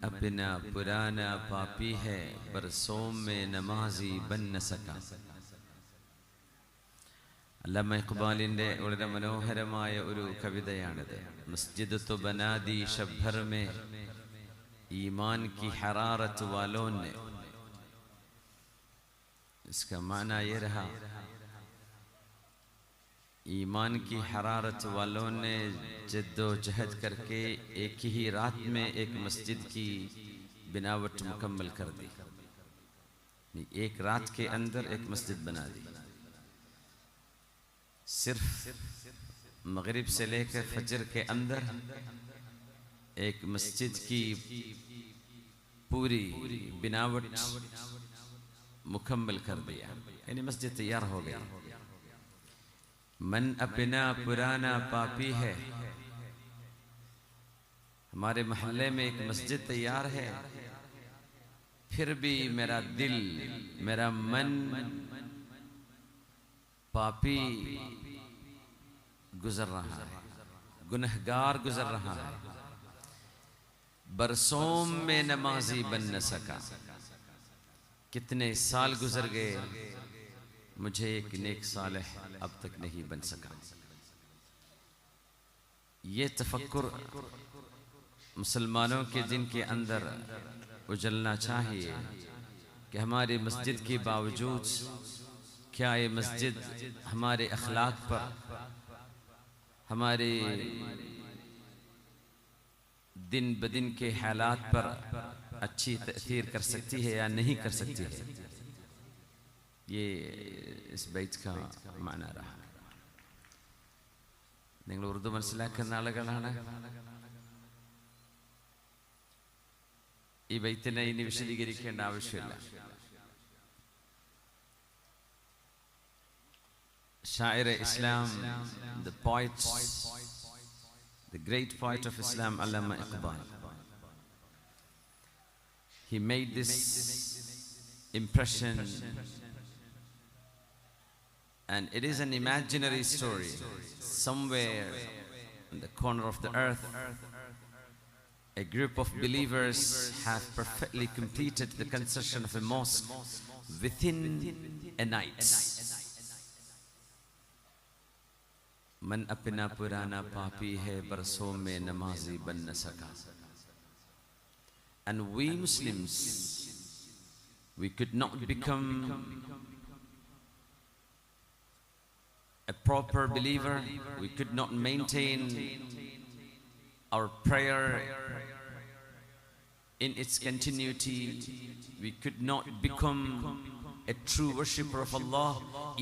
अपना पुराना पापी है बरसों में नमाजी बन न सका. അല്ലാമ ഇഖ്ബാലിന്റെ വളരെ മനോഹരമായ ഒരു കവിതയാണിത്. മസ്ജിദ് तो बना दी शब भर में ईमान की हरारत वालों ने. इसका माना ये रहा, ईमान की हरारत वालों ने जद्दोजहद करके एक ही रात में एक मस्जिद की बनावट मुकम्मल कर दी. एक रात के अंदर एक मस्जिद बना दी. सिर्फ मगरिब से लेकर फजर के अंदर एक मस्जिद की पूरी बनावट मुकम्मल कर दिया, यानी मस्जिद तैयार हो गई. मन अपना पुराना पापी है. हमारे मोहल्ले में एक मस्जिद तैयार है, फिर भी मेरा दिल, मेरा मन पापी गुजर रहा है, गुनहगार गुजर रहा है. बरसों में नमाजी बन न सका. कितने साल गुजर गए, मुझे एक नेक सालेह अब तक नहीं बन सका. ये तफक्कुर मुसलमानों के दिन के अंदर उजलना चाहिए कि हमारी मस्जिद के बावजूद क्या ये मस्जिद हमारे अखलाक पर, हमारे दिन बदिन के हालात पर अच्छी तअसीर कर सकती है या नहीं कर सकती है. ये इस बैत का माना रहा. നിങ്ങൾ ഉറുദു മനസ്സിലാക്കുന്ന ആളുകളാണ്. ഈ ബൈത്തിനെ ഇനി വിശദീകരിക്കേണ്ട ആവശ്യമില്ല. Sha'ir Islam, the poet, the great poet of Islam, Allama Iqbal, he made this impression, and it is an imaginary story. Somewhere in the corner of the earth, a group of believers have perfectly completed the construction of a mosque within a night. मन अपना पुराना पापी है बरसों में नमाजी बन न सका. And we Muslims, we could not become a proper believer, we could not maintain our prayer in its continuity, we could not become a true worshipper of Allah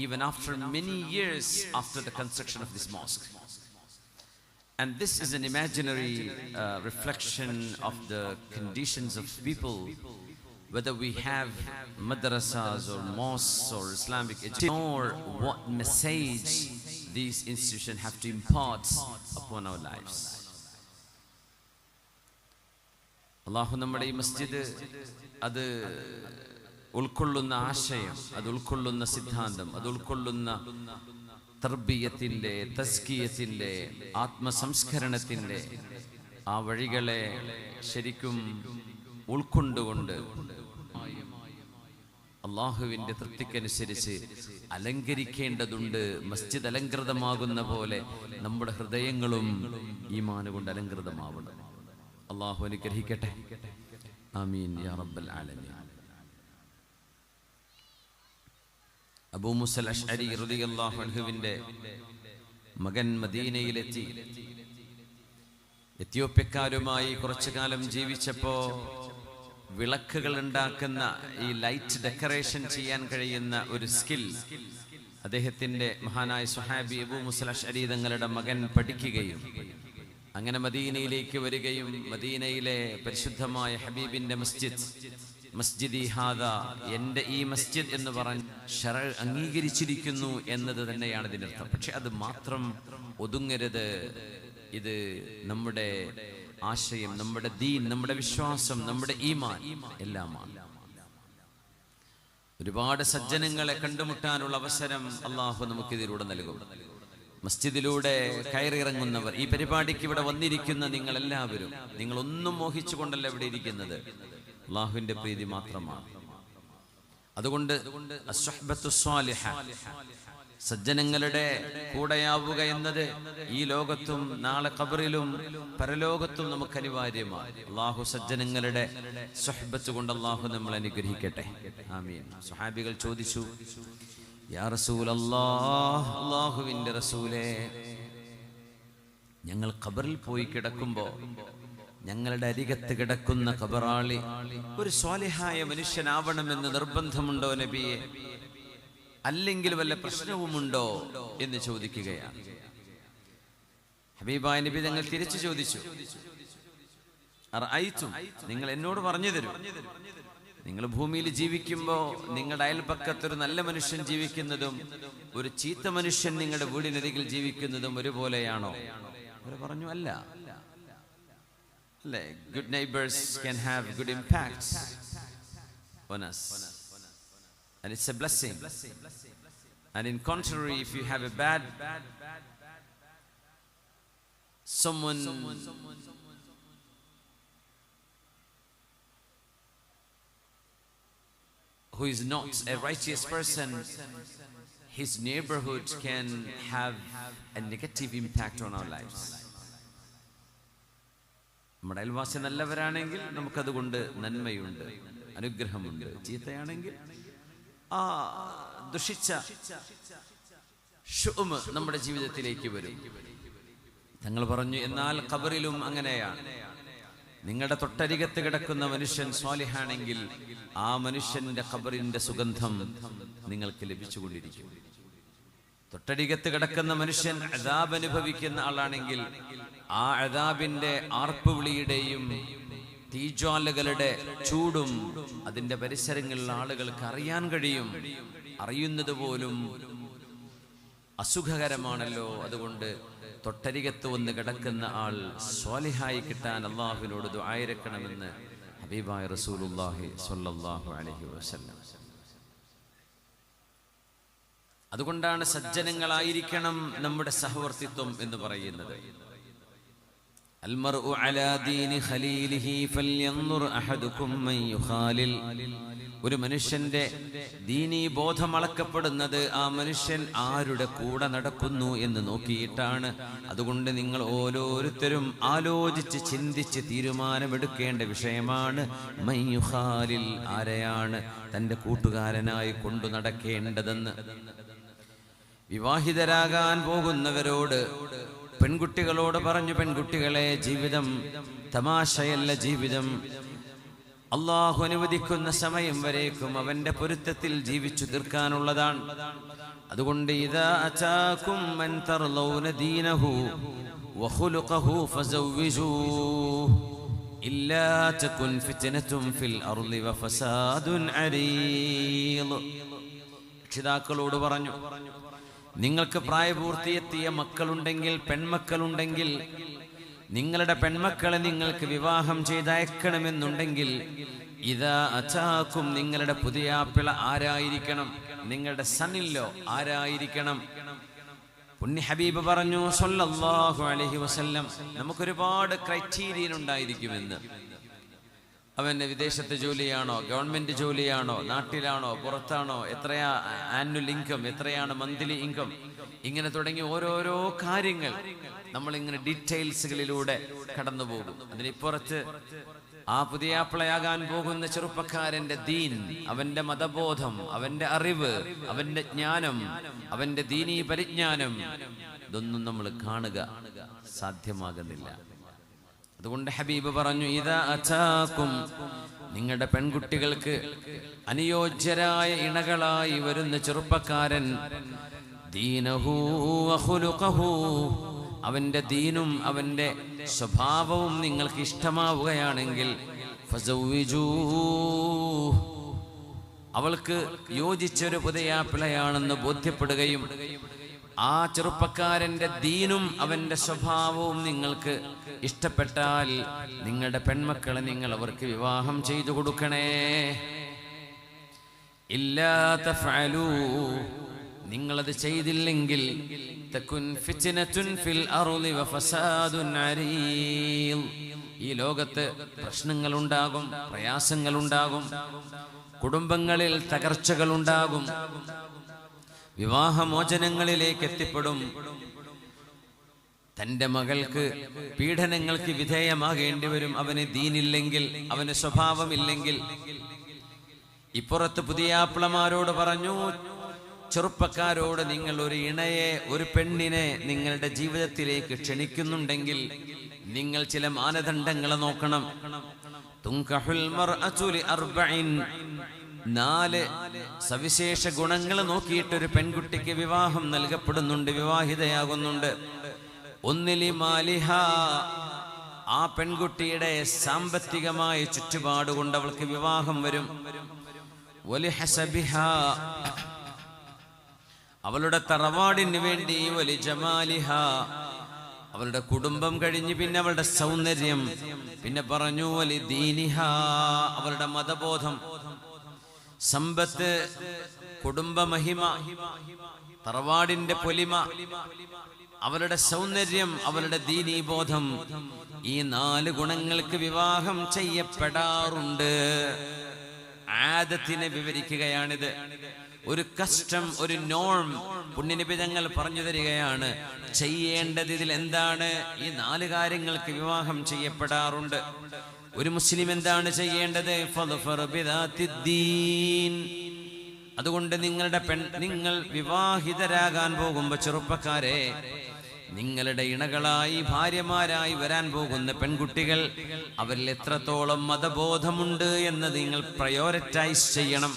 even after many years after the construction of this mosque. And this is an imaginary reflection of the conditions of people, whether we have madrasas or mosques or Islamic education, or what message these institutions have to impart upon our lives. Allahu നമ്മുടെ ഈ മസ്ജിദ് അത് ഉൾക്കൊള്ളുന്ന ആശയം, അത് ഉൾക്കൊള്ളുന്ന സിദ്ധാന്തം, അത് ഉൾക്കൊള്ളുന്ന തർബിയത്തിന്റെ, തസ്കിയത്തിന്റെ, ആത്മസംസ്കരണത്തിന്റെ ആ വഴികളെ ശരിക്കും ഉൾക്കൊണ്ടുകൊണ്ട് അള്ളാഹുവിന്റെ തൃപ്തിക്കനുസരിച്ച് അലങ്കരിക്കേണ്ടതുണ്ട്. മസ്ജിദ് അലങ്കൃതമാകുന്ന പോലെ നമ്മുടെ ഹൃദയങ്ങളും ഈമാൻ കൊണ്ട് അലങ്കൃതമാവണം. അള്ളാഹു അനുഗ്രഹിക്കട്ടെ. ആമീൻ യാ റബ്ബൽ ആലമീൻ. അബൂ മുസൽ അശ്അരി റളിയല്ലാഹു അൻഹുവിന്റെ മകൻ മദീനയിലെത്തി. എത്യോപ്യക്കാരുമായി കുറച്ചു കാലം ജീവിച്ചപ്പോ വിളക്കുകൾ ഉണ്ടാക്കുന്ന ഈ ലൈറ്റ് ഡെക്കറേഷൻ ചെയ്യാൻ കഴിയുന്ന ഒരു സ്കിൽ അദ്ദേഹത്തിന്റെ മഹാനായ സ്വഹാബി അബൂ മുസൽ അശ്അരി തങ്ങളുടെ മകൻ പഠിക്കുകയും അങ്ങനെ മദീനയിലേക്ക് വരികയും മദീനയിലെ പരിശുദ്ധമായ ഹബീബിന്റെ മസ്ജിദ്, മസ്ജിദി ഹാദ, എൻ്റെ ഈ മസ്ജിദ് എന്ന് പറഞ്ഞ് ശറഅ അംഗീകരിച്ചിരിക്കുന്നു എന്നത് തന്നെയാണ് ഇതിനർത്ഥം. പക്ഷെ അത് മാത്രം ഒതുങ്ങരുത്. ഇത് നമ്മുടെ ആശയം, നമ്മുടെ ദീൻ, നമ്മുടെ വിശ്വാസം, നമ്മുടെ ഈമാൻ എല്ലാമാണ്. ഒരുപാട് സജ്ജനങ്ങളെ കണ്ടുമുട്ടാനുള്ള അവസരം അള്ളാഹു നമുക്കിതിലൂടെ നൽകും. മസ്ജിദിലൂടെ കയറിയിറങ്ങുന്നവർ, ഈ പരിപാടിക്ക് ഇവിടെ വന്നിരിക്കുന്ന നിങ്ങളെല്ലാവരും, നിങ്ങളൊന്നും മോഹിച്ചുകൊണ്ടല്ല ഇവിടെ ഇരിക്കുന്നത്, അല്ലാഹുവിന്റെ പ്രീതി മാത്രമാണ്. അതുകൊണ്ട് അസ്സുഹ്ബത്തു സ്വാലിഹ, സജ്ജനങ്ങളുടെ കൂടെയാവുക എന്നത് ഈ ലോകത്തും നാളെ ഖബറിലും പരലോകത്തും നമുക്ക് അനിവാര്യമാണ്. അല്ലാഹു സജ്ജനങ്ങളുടെ സുഹ്ബത്ത് കൊണ്ട് അല്ലാഹു നമ്മൾ അനുഗ്രഹിക്കട്ടെ. ആമീൻ. സ്വഹാബികൾ ചോദിച്ചു, യാ റസൂലല്ലാഹ്, അല്ലാഹുവിന്റെ റസൂലേ, ഞങ്ങൾ ഖബറിൽ പോയി കിടക്കുമ്പോൾ ഞങ്ങളുടെ അരികത്ത് കിടക്കുന്ന ഖബറാളി ഒരു സ്വാലിഹായ മനുഷ്യനാവണമെന്ന് നിർബന്ധമുണ്ടോ നബിയെ? അല്ലെങ്കിൽ വല്ല പ്രശ്നവുമുണ്ടോ എന്ന് ചോദിക്കുകയാണ്. ഹബീബായ നബി തങ്ങൾ തിരിച്ചു ചോദിച്ചു, അറഅയ്തും, നിങ്ങൾ എന്നോട് പറഞ്ഞു തരൂ, നിങ്ങൾ ഭൂമിയിൽ ജീവിക്കുമ്പോൾ നിങ്ങളുടെ അയൽപക്കത്തൊരു നല്ല മനുഷ്യൻ ജീവിക്കുന്നതും ഒരു ചീത്ത മനുഷ്യൻ നിങ്ങളുടെ വീടിനരികിൽ ജീവിക്കുന്നതും ഒരുപോലെയാണോ? അവർ പറഞ്ഞു, അല്ല. അല്ലേ, good neighbours can have good impacts on us, and it's a blessing. And in contrary, if you have a bad someone who is not a righteous person, his neighborhood can have a negative impact on our lives. നമ്മുടെ അയൽവാസി നല്ലവരാണെങ്കിൽ നമുക്കതുകൊണ്ട് നന്മയുണ്ട്, അനുഗ്രഹമുണ്ട്. ചീത്തയാണെങ്കിൽ ആ ദുഷിച്ച ശുഅ്മ് നമ്മുടെ ജീവിതത്തിലേക്ക് വരും. തങ്ങൾ പറഞ്ഞു, എന്നാൽ ഖബറിലും അങ്ങനെയാണ്. നിങ്ങളുടെ തൊട്ടരികത്ത് കിടക്കുന്ന മനുഷ്യൻ സ്വാലിഹാണെങ്കിൽ ആ മനുഷ്യന്റെ ഖബറിന്റെ സുഗന്ധം നിങ്ങൾക്ക് ലഭിച്ചുകൊണ്ടിരിക്കും. തൊട്ടരികത്ത് കിടക്കുന്ന മനുഷ്യൻ അദാബ് അനുഭവിക്കുന്ന ആളാണെങ്കിൽ ആ അദാബിന്റെ ആർപ്പുവിളിയുടെയും തീജ്വാലകളുടെ ചൂടും അതിന്റെ പരിസരങ്ങളിലുള്ള ആളുകൾക്ക് അറിയാൻ കഴിയും. അറിയുന്നത് പോലും അസുഖകരമാണല്ലോ. അതുകൊണ്ട് തൊട്ടരികത്ത് വന്ന് കിടക്കുന്ന ആൾ സ്വാലിഹായി കിട്ടാൻ അല്ലാഹുവിനോട് ദുആയിരക്കണമെന്ന് ഹബീബായ റസൂലുള്ളാഹി സ്വല്ലല്ലാഹു അലൈഹി വസല്ലം. അതുകൊണ്ടാണ് സജ്ജനങ്ങളായിരിക്കണം നമ്മുടെ സഹവർത്തിത്വം എന്ന് പറയുന്നത്. അൽമർഉ അലാ ദീനി ഖലീലിഹി ഫൽയൻദുർ അഹദുകും മൻ യുഖാലിൽ. ഒരു മനുഷ്യന്റെ ദീനീ ബോധം അളക്കപ്പെടുന്നത് ആ മനുഷ്യൻ ആരുടെ കൂടെ നടക്കുന്നു എന്ന് നോക്കിയിട്ടാണ്. അതുകൊണ്ട് നിങ്ങൾ ഓരോരുത്തരും ആലോചിച്ച് ചിന്തിച്ച് തീരുമാനമെടുക്കേണ്ട വിഷയമാണ് മൻ യുഖാലിൽ, ആരെയാണ് തന്റെ കൂട്ടുകാരനായി കൊണ്ടു നടക്കേണ്ടതെന്ന്. വിവാഹിതരാകാൻ പോകുന്നവരോട്, പെൺകുട്ടികളോട് പറഞ്ഞു, പെൺകുട്ടികളെ, ജീവിതം തമാശയല്ല. ജീവിതം അല്ലാഹു അനുവദിക്കുന്ന സമയം വരേക്കും അവന്റെ പൊരുത്തത്തിൽ ജീവിച്ചു തീർക്കാനുള്ളതാണ്. അതുകൊണ്ട് ഇദാ അതാകും മൻ തർലൗന ദീനഹു വഖുലുഖഹു ഫസവ്വിജൂഹു ഇല്ലാ തകുൻ ഫിത്നതുൻ ഫിൽ അർളി വഫസാദുൻ അരീദ്. രക്ഷിതാക്കളോട് പറഞ്ഞു, നിങ്ങൾക്ക് പ്രായപൂർത്തിയെത്തിയ മക്കളുണ്ടെങ്കിൽ, പെൺമക്കളുണ്ടെങ്കിൽ, നിങ്ങളുടെ പെൺമക്കളെ നിങ്ങൾക്ക് വിവാഹം ചെയ്തയക്കണമെന്നുണ്ടെങ്കിൽ ഇദാ അതാകും, നിങ്ങളുടെ പുതിയാപ്പിള ആരായിരിക്കണം, നിങ്ങളുടെ സണ്ണില്ലോ ആരായിരിക്കണം. പുണ്യ ഹബീബ് പറഞ്ഞു സ്വല്ലല്ലാഹു അലൈഹി വസല്ലം, നമുക്കൊരുപാട് ക്രൈറ്റീരിയൻ ഉണ്ടായിരിക്കുമെന്ന്. അവൻ്റെ വിദേശത്തെ ജോലിയാണോ, ഗവൺമെന്റ് ജോലിയാണോ, നാട്ടിലാണോ, പുറത്താണോ, എത്രയാ ആനുവൽ ഇൻകം, എത്രയാണ് മന്ത്ലി ഇൻകം, ഇങ്ങനെ തുടങ്ങി ഓരോരോ കാര്യങ്ങൾ നമ്മളിങ്ങനെ ഡീറ്റെയിൽസുകളിലൂടെ കടന്നു പോകും. അതിനിപ്പുറത്ത് ആ പുതിയാപ്പിളയാകാൻ പോകുന്ന ചെറുപ്പക്കാരന്റെ ദീൻ, അവന്റെ മതബോധം, അവന്റെ അറിവ്, അവന്റെ ജ്ഞാനം, അവന്റെ ദീനീ പരിജ്ഞാനം, ഇതൊന്നും നമ്മൾ കാണുക സാധ്യമാകുന്നില്ല. അതുകൊണ്ട് ഹബീബ് പറഞ്ഞു, ഇദാ അതാകും, നിങ്ങളുടെ പെൺകുട്ടികൾക്ക് അനുയോജ്യരായ ഇണകളായി വരുന്ന ചെറുപ്പക്കാരൻ, ദീനഹു വഖുലുഖഹു, അവന്റെ ദീനും അവന്റെ സ്വഭാവവും നിങ്ങൾക്ക് ഇഷ്ടമാവുകയാണെങ്കിൽ ഫസവ്വിജൂഹു, അവൾക്ക് യോജിച്ചൊരു പുതിയാപ്പിളയാണെന്ന് ബോധ്യപ്പെടുകയും ആ ചെറുപ്പക്കാരന്റെ ദീനും അവന്റെ സ്വഭാവവും നിങ്ങൾക്ക് ഇഷ്ടപ്പെട്ടാൽ നിങ്ങളുടെ പെൺമക്കളെ നിങ്ങൾ അവർക്ക് വിവാഹം ചെയ്തു കൊടുക്കണേ. ഇല്ലാ തഫഅലൂ, നിങ്ങളത് ചെയ്തില്ലെങ്കിൽ തകുൻ ഫിത്നതുൻ ഫിൽ അർളി വഫസാദുൻ അരീൽ, ഈ ലോകത്ത് പ്രശ്നങ്ങളുണ്ടാകും, പ്രയാസങ്ങളുണ്ടാകും, കുടുംബങ്ങളിൽ തകർച്ചകളുണ്ടാകും, വിവാഹമോചനങ്ങളിലേക്ക് എത്തിപ്പെടും. തൻ്റെ മകൾക്ക് പീഡനങ്ങൾക്ക് വിധേയമാകേണ്ടി വരും അവന് ദീനില്ലെങ്കിൽ, അവന് സ്വഭാവമില്ലെങ്കിൽ. ഇപ്പുറത്ത് പുതിയാപ്പിളമാരോട് പറഞ്ഞു, ചെറുപ്പക്കാരോട്, നിങ്ങൾ ഒരു ഇണയെ, ഒരു പെണ്ണിനെ നിങ്ങളുടെ ജീവിതത്തിലേക്ക് ക്ഷണിക്കുന്നുണ്ടെങ്കിൽ നിങ്ങൾ ചില മാനദണ്ഡങ്ങൾ നോക്കണം. തുൻകഹുൽ മർഅതു ലിഅർബഇൻ, 4 സവിശേഷ ഗുണങ്ങൾ നോക്കിയിട്ട് ഒരു പെൺകുട്ടിക്ക് വിവാഹം നൽകപ്പെടുന്നുണ്ട്, വിവാഹിതയാകുന്നുണ്ട്. ഒന്നിലി മാലിഹ, ആ പെൺകുട്ടിയുടെ സാമ്പത്തികമായ ചുറ്റുപാട് കൊണ്ട് അവൾക്ക് വിവാഹം വരും. വലിഹസബിഹ, അവളുടെ തറവാടിന് വേണ്ടി. വലിജമാലിഹ, അവളുടെ കുടുംബം കഴിഞ്ഞ് പിന്നെ അവളുടെ സൗന്ദര്യം. പിന്നെ പറഞ്ഞു വലിദീനിഹ, അവളുടെ മതബോധം. സമ്പത്ത്, കുടുംബമഹിമ, തറവാടിന്റെ പൊലിമ, അവളുടെ സൗന്ദര്യം, അവളുടെ ദീനീബോധം. ഈ 4 ഗുണങ്ങൾക്ക് വിവാഹം ചെയ്യപ്പെടാറുണ്ട്. ആദത്തിനെ വിവരിക്കുകയാണിത്. ഒരു കസ്റ്റം, ഒരു നോം പുണ്യനബി തങ്ങൾ പറഞ്ഞു തരികയാണ്. ചെയ്യേണ്ടത് ഇതിൽ എന്താണ്? ഈ 4 കാര്യങ്ങൾക്ക് വിവാഹം ചെയ്യപ്പെടാറുണ്ട്. ഒരു മുസ്ലിം എന്താണ് ചെയ്യേണ്ടത്? ഫദ്ഫർ ബിദാത്തിദ്ദീൻ. അതുകൊണ്ട് നിങ്ങൾ വിവാഹിതരാകാൻ പോകുമ്പോൾ ചെറുപ്പക്കാരെ, നിങ്ങളുടെ ഇണകളായി, ഭാര്യമാരായി വരാൻ പോകുന്ന പെൺകുട്ടികൾ, അവരിൽ എത്രത്തോളം മതബോധമുണ്ട് എന്ന് നിങ്ങൾ പ്രയോറിറ്റൈസ് ചെയ്യണം.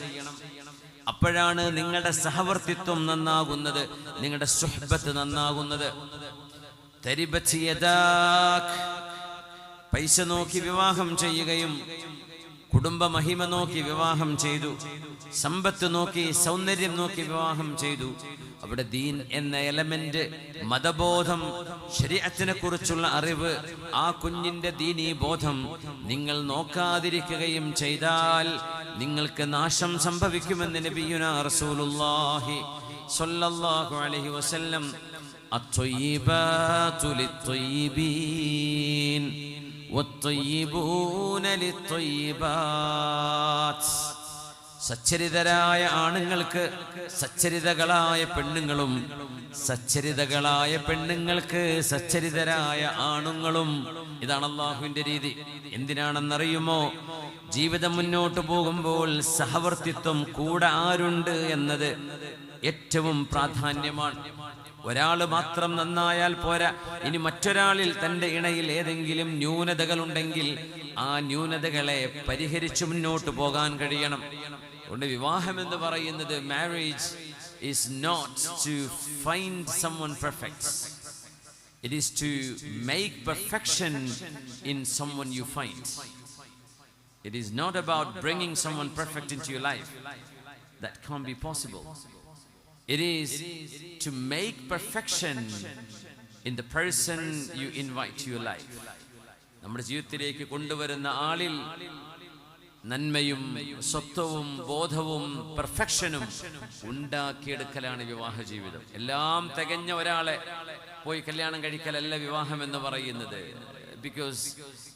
അപ്പോഴാണ് നിങ്ങളുടെ സഹവർത്തിത്വം നന്നാകുന്നത്, നിങ്ങളുടെ സുഹ്ബത്ത് നന്നാകുന്നത്. തരിബത് യദാക്, പൈസ നോക്കി വിവാഹം ചെയ്യുകയും കുടുംബ മഹിമ നോക്കി വിവാഹം ചെയ്തു, സമ്പത്ത് നോക്കി, സൗന്ദര്യം നോക്കി വിവാഹം ചെയ്തു. അവിടെ ദീൻ എന്ന എലമെന്റ്, മതബോധം, ശരീഅത്തിനെ കുറിച്ചുള്ള അറിവ്, ആ കുഞ്ഞിന്റെ ദീനീ ബോധം നിങ്ങൾ നോക്കാതിരിക്കുകയും ചെയ്താൽ നിങ്ങൾക്ക് നാശം സംഭവിക്കുമെന്ന് നബിയുനാ റസൂലുള്ളാഹി സ്വല്ലല്ലാഹു അലൈഹി വസല്ലം. അത്വയ്യിബാതു ലിത്വയ്യിബീൻ വത്വയ്യിബൂന ലിത്വയ്യിബാത്. സച്ചരിതരായ ആണുങ്ങൾക്ക് സച്ചരിതകളായ പെണ്ണുങ്ങളും, സച്ചരിതകളായ പെണ്ണുങ്ങൾക്ക് സച്ചരിതരായ ആണുങ്ങളും. ഇതാണ് അല്ലാഹുവിന്റെ രീതി. എന്തിനാണെന്നറിയുമോ? ജീവിതം മുന്നോട്ട് പോകുമ്പോൾ സഹവർത്തിത്വം കൂടെ ആരുണ്ട് എന്നത് ഏറ്റവും പ്രാധാന്യമാണ്. ഒരാൾ മാത്രം നന്നായാൽ പോരാ, ഇനി മറ്റൊരാളിൽ, തൻ്റെ ഇണയിൽ ഏതെങ്കിലും ന്യൂനതകളുണ്ടെങ്കിൽ ആ ന്യൂനതകളെ പരിഹരിച്ചു മുന്നോട്ട് പോകാൻ കഴിയണം. അതുകൊണ്ട് വിവാഹം എന്ന് പറയുന്നത്, marriage is not to find someone perfect. It is to make perfection in someone you find. It is not about bringing someone perfect into your life. That can't be possible. It is to make perfection in the person you invite to your life. നമ്മുടെ ജീവിതത്തിലേക്ക് കൊണ്ടുവരുന്ന ആളിൽ നന്മയും സ്വത്വവും ബോധവും പെർഫെക്ഷനും ഉണ്ടാക്കിയെടുക്കലാണ് വിവാഹ ജീവിതം. എല്ലാം തികഞ്ഞ ഒരാളെ പോയി കല്യാണം കഴിക്കലല്ല വിവാഹം എന്ന് പറയുന്നത്. Because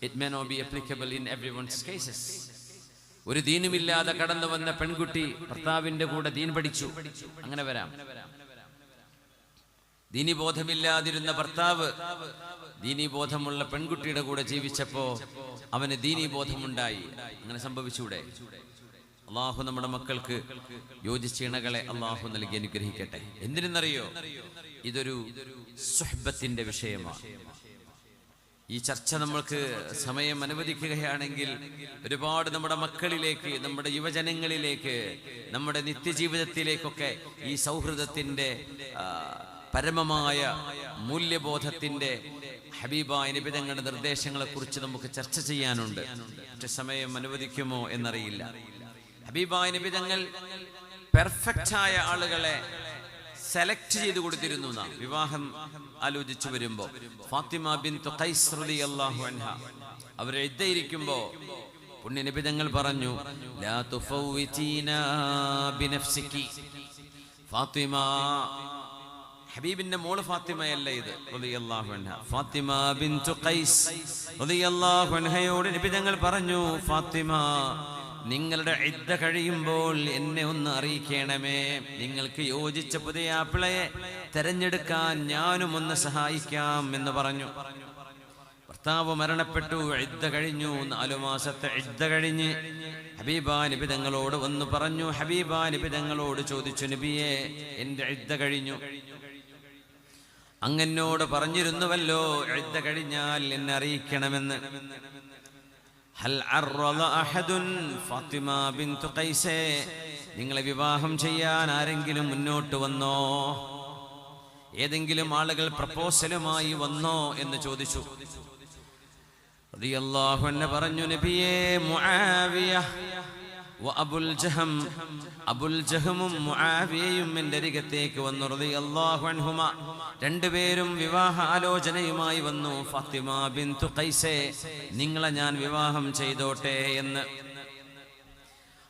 it may not be applicable in everyone's cases. ഒരു ദീനുമില്ലാതെ കടന്നു വന്ന പെൺകുട്ടി ഭർത്താവിന്റെ കൂടെ ദീൻ പഠിച്ചു, അങ്ങനെ വരാം. ദീനീബോധമില്ലാതിരുന്ന ഭർത്താവ് ദീനീബോധമുള്ള പെൺകുട്ടിയുടെ കൂടെ ജീവിച്ചപ്പോ അവന് ദീനീബോധമുണ്ടായി. അങ്ങനെ സംഭവിച്ചൂടെ? അള്ളാഹു നമ്മുടെ മക്കൾക്ക് യോജിച്ച ഇണകളെ അള്ളാഹു നൽകി അനുഗ്രഹിക്കട്ടെ. എന്തിനെന്നറിയോ? ഇതൊരു സുഹ്ബത്തിന്റെ വിഷയമാണ്. ഈ ചർച്ച നമ്മൾക്ക് സമയം അനുവദിക്കുകയാണെങ്കിൽ ഒരുപാട് നമ്മുടെ മക്കളിലേക്ക്, നമ്മുടെ യുവജനങ്ങളിലേക്ക്, നമ്മുടെ നിത്യജീവിതത്തിലേക്കൊക്കെ ഈ സൗഹൃദത്തിന്റെ പരമമായ മൂല്യബോധത്തിന്റെ ഹബീബായ നബി തങ്ങളുടെ നിർദ്ദേശങ്ങളെ കുറിച്ച് നമുക്ക് ചർച്ച ചെയ്യാനുണ്ട്. പക്ഷെ സമയം അനുവദിക്കുമോ എന്നറിയില്ല. ഹബീബായ നബി തങ്ങൾ പെർഫെക്റ്റായ ആളുകളെ സെലക്ട് ചെയ്ത് കൊടുത്തിരുന്നു. വിവാഹം ആലോചിച്ചു വരുമ്പോ ഫാത്തിമ ബിൻതു ഖൈസ് റളിയല്ലാഹു അൻഹ അവർ ഇദ്ദയിരിക്കുമ്പോ പുണ്യ നബി തങ്ങൾ പറഞ്ഞു, ലാ തുഫവ്വിതീനാ ബിനഫ്സികി ഫാത്തിമ, ഹബീബിന്റെ മോള് ഫാത്തിമയല്ല ഇത് റളിയല്ലാഹു അൻഹ. ഫാത്തിമ ബിൻതു ഖൈസ് റളിയല്ലാഹു അൻഹയോട് നബി തങ്ങൾ പറഞ്ഞു, ഫാത്തിമ, നിങ്ങളുടെ ഇദ്ദ കഴിയുമ്പോൾ എന്നെ ഒന്ന് അറിയിക്കണമേ. നിങ്ങൾക്ക് യോജിച്ച പുതിയാപ്പിളയെ തെരഞ്ഞെടുക്കാൻ ഞാനും ഒന്ന് സഹായിക്കാം എന്ന് പറഞ്ഞു. ഭർത്താവ് മരണപ്പെട്ടു, ഇദ്ദ കഴിഞ്ഞു, 4 മാസത്തെ ഇദ്ദ കഴിഞ്ഞ് ഹബീബാ നബി തങ്ങളോട് വന്ന് പറഞ്ഞു. ഹബീബാ നബി തങ്ങളോട് ചോദിച്ചു, നബിയെ, എന്റെ ഇദ്ദ കഴിഞ്ഞു, അങ്ങനോട് പറഞ്ഞിരുന്നുവല്ലോ ഇദ്ദ കഴിഞ്ഞാൽ എന്നെ അറിയിക്കണമെന്ന്. ഹൽ അർറദ അഹദുൻ, ഫാത്തിമ ബിൻതു ഖൈസേ, നിങ്ങളെ വിവാഹം ചെയ്യാൻ ആരെങ്കിലും മുന്നോട്ട് വന്നോ? ഏതെങ്കിലും ആളുകൾ പ്രപ്പോസലുമായി വന്നോ എന്ന് ചോദിച്ചു. റളിയല്ലാഹു അൻഹു പറഞ്ഞു, നബിയേ, മുആവിയ വ അബുൽ ജഹം, അബുൽ ജഹമും മുആവിയയും എൻ്റെ അരികത്തേക്ക് വന്നു. റളിയല്ലാഹു അൻഹുമാ, രണ്ടുപേരും വിവാഹ ആലോചനയുമായി വന്നു. ഫാത്തിമ ബിൻതു ഖൈസേ, നിങ്ങളെ ഞാൻ വിവാഹം ചെയ്തോട്ടെ എന്ന്.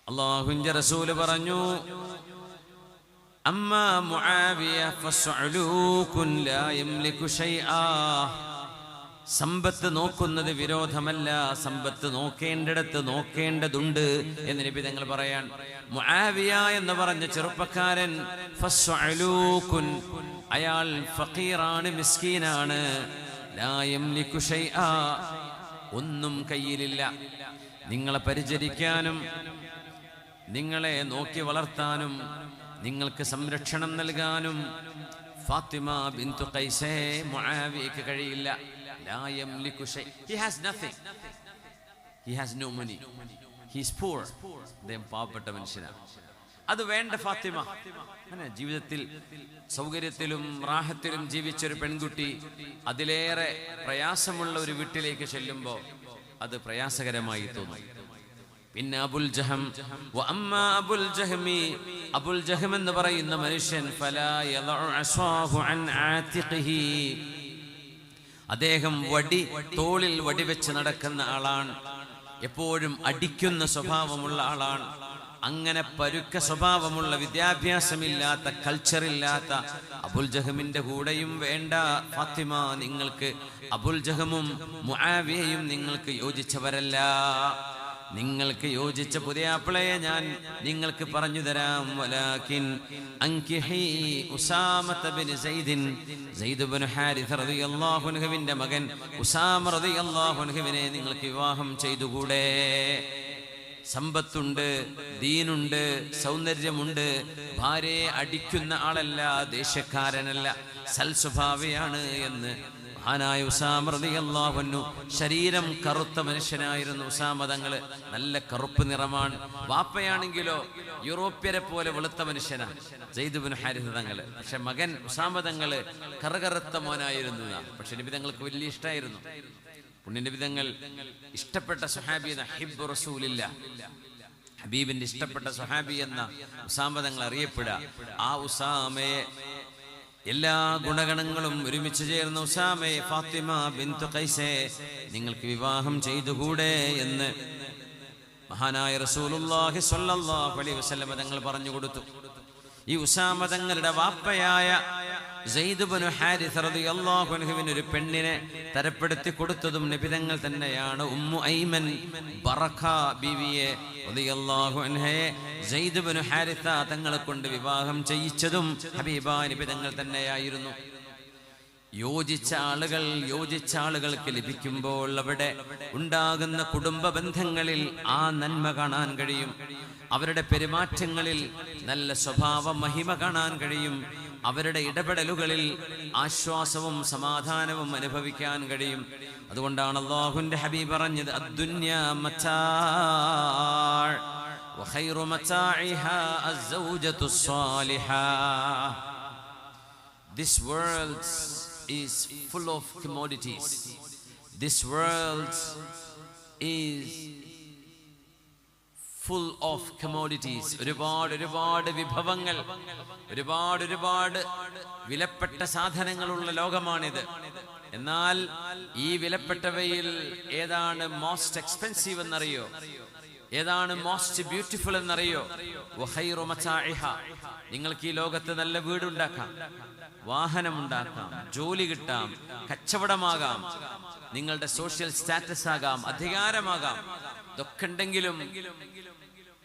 അല്ലാഹുവിൻ്റെ റസൂൽ പറഞ്ഞു, അമ്മാ മുആവിയ ഫസ്അലൂകുൻ ലാ യംലികു ശൈആ. സമ്പത്ത് നോക്കുന്നത് വിരോധമല്ല, സമ്പത്ത് നോക്കേണ്ടിടത്ത് നോക്കേണ്ടതുണ്ട് എന്ന് നബി തങ്ങൾ പറയാൻ. മുആവിയ എന്ന് പറഞ്ഞ ചെറുപ്പക്കാരൻ ഫസ്അലൂകുൻ, അയാൾ ഫഖീറാണ്, മിസ്കീനാണ്. ലാ യംലികു ശൈആ, ഒന്നും കയ്യിലില്ല. നിങ്ങളെ പരിചരിക്കാനും നിങ്ങളെ നോക്കി വളർത്താനും നിങ്ങൾക്ക് സംരക്ഷണം നൽകാനും ഫാത്തിമ ബിൻതു ഖൈസേ മുആവിയക്ക് കഴിയില്ല. ലാ യംലികു ശൈ, he has nothing, he has no money, he is poor. അദ്ദേഹം പാവപ്പെട്ട മനുഷ്യനാണ്. അത് വേണ്ട ഫാത്തിമ. അങ്ങനെ ജീവിതത്തിൽ സൗകര്യത്തിലും റാഹത്തിലും ജീവിച്ചൊരു പെൺകുട്ടി അതിലേറെ പ്രയാസമുള്ള ഒരു വീട്ടിലേക്ക് ചെല്ലുമ്പോൾ അത് പ്രയാസകരമായി തോന്നും. പിന്നെ അബുൽ ജഹം, വഅമ്മാ അബുൽ ജഹമി, അബുൽ ജഹം എന്ന് പറയുന്ന മനുഷ്യൻ ഫലാ യദഉ അസ്വാഹു അൻ ആതിഖിഹി, അദ്ദേഹം തോളിൽ വടിവെച്ച് നടക്കുന്ന ആളാണ്, എപ്പോഴും അടിക്കുന്ന സ്വഭാവമുള്ള ആളാണ്. അങ്ങനെ പരുക്ക സ്വഭാവമുള്ള, വിദ്യാഭ്യാസമില്ലാത്ത, കൾച്ചറില്ലാത്ത അബുൽ ജഹമിന്റെ കൂടെയും വേണ്ട ഫാത്തിമ. നിങ്ങൾക്ക് അബുൽ ജഹമും മുആവിയയും നിങ്ങൾക്ക് യോജിച്ചവരല്ല. നിങ്ങൾക്ക് യോജിച്ച പുതിയാപ്പിളയെ ഞാൻ നിങ്ങൾക്ക് പറഞ്ഞു തരാം. വലാകിൻ അൻകിഹി ഉസാമത ബിൻ സൈദിൻ, സൈദ് ബിൻ ഹാരിഥ റളിയല്ലാഹു അൻഹുവിന്റെ മകൻ ഉസാമ റളിയല്ലാഹു അൻഹുവിനെ നിങ്ങൾക്ക് വിവാഹം ചെയ്തുകൂടെ? സമ്പത്തുണ്ട്, ദീനുണ്ട്, സൗന്ദര്യമുണ്ട്, ഭാര്യയെ അടിക്കുന്ന ആളല്ല, ദേഷ്യക്കാരനല്ല, സൽസ്വഭാവിയാണ് എന്ന് മഹാനായ ഉസാമ റളിയല്ലാഹു അൻഹു. ശരീരം കറുത്ത മനുഷ്യനായിരുന്നു ഉസാമ തങ്ങള്, നല്ല കറുപ്പ് നിറമാണ്. വാപ്പയാണെങ്കിലോ യൂറോപ്യരെ പോലെ വെളുത്ത മനുഷ്യനാണ് സയ്യിദ് ഇബ്നു ഹാരിഥ തങ്ങള്. പക്ഷെ മകൻ ഉസാമ തങ്ങള് കറുകറുത്ത മോനായിരുന്നു. പക്ഷെ നബി തങ്ങൾക്ക് വലിയ ഇഷ്ടമായിരുന്നു. പുണ്യനബി തങ്ങൾ ഇഷ്ടപ്പെട്ട സ്വഹാബി എന്ന ഹിബ്ബു റസൂലില്ല, ഹബീബിന്റെ ഇഷ്ടപ്പെട്ട സ്വഹാബി എന്ന ഉസാമ തങ്ങൾ അറിയപ്പെടുക. ആ ഉസാമയെ, എല്ലാ ഗുണഗണങ്ങളും ഒരുമിച്ച് ചേർന്ന ഉസാമയെ ഫാത്തിമ ബിൻതു ഖൈസേ നിങ്ങൾക്ക് വിവാഹം ചെയ്തുകൂടെ എന്ന് മഹാനായ റസൂലുള്ളാഹി സ്വല്ലല്ലാഹു അലൈഹി വസല്ലം തങ്ങൾ പറഞ്ഞു കൊടുത്തു. ഈ ഉസാമ തങ്ങളുടെ വാപ്പയായ സയ്യിദ് ഇബ്നു ഹാരിഥ റളിയല്ലാഹു അൻഹുവിന് ഒരു പെണ്ണിനെ തരപ്പെടുത്തി കൊടുത്തതും നബി തങ്ങൾ തന്നെയാണ്. ഉമ്മു ഐമൻ ബറഖ ബീവിയെ റളിയല്ലാഹു അൻഹയെ സയ്യിദ് ഇബ്നു ഹാരിഥ തങ്ങളെ കൊണ്ട് വിവാഹം ചെയ്യിച്ചതും ഹബീബാ നബി തങ്ങൾ തന്നെയായിരുന്നു. യോജിച്ച ആളുകൾക്ക് ലഭിക്കുമ്പോൾ അവിടെ ഉണ്ടാകുന്ന കുടുംബ ബന്ധങ്ങളിൽ ആ നന്മ കാണാൻ കഴിയും. അവരുടെ പെരുമാറ്റങ്ങളിൽ നല്ല സ്വഭാവ മഹിമ കാണാൻ കഴിയും. അവരുടെ ഇടപെടലുകളിൽ ആശ്വാസവും സമാധാനവും അനുഭവിക്കാൻ കഴിയും. അതുകൊണ്ടാണ് അല്ലാഹുവിന്റെ ഹബീബ് പറഞ്ഞത്, അദ്ദുന്യാ മതാഅ് വഖൈറു മതാഇഹാ അസ്സൗജതു സ്സാലിഹാ. This world is full of commodities. This world is full of commodities. ഒരുപാട് വിഭവങ്ങൾ, ഒരുപാട് വിലപ്പെട്ട സാധനങ്ങളുള്ള ലോകമാണിത്. എന്നാൽ ഈ വിലപ്പെട്ടവയിൽ ഏതാണ് മോസ്റ്റ് എക്സ്പെൻസീവ് എന്നറിയോ? ഏതാണ് മോസ്റ്റ് ബ്യൂട്ടിഫുൾ എന്നറിയോ? വഖൈറു മതാഇഹ, നിങ്ങൾക്ക് ഈ ലോകത്ത് നല്ല വീടുണ്ടാക്കാം, വാഹനമുണ്ടാക്കാം, ജോലി കിട്ടാം, കച്ചവടമാകാം, നിങ്ങളുടെ സോഷ്യൽ സ്റ്റാറ്റസ് ആകാം, അധികാരമാകാം. ഇതൊക്കെ ഉണ്ടെങ്കിലും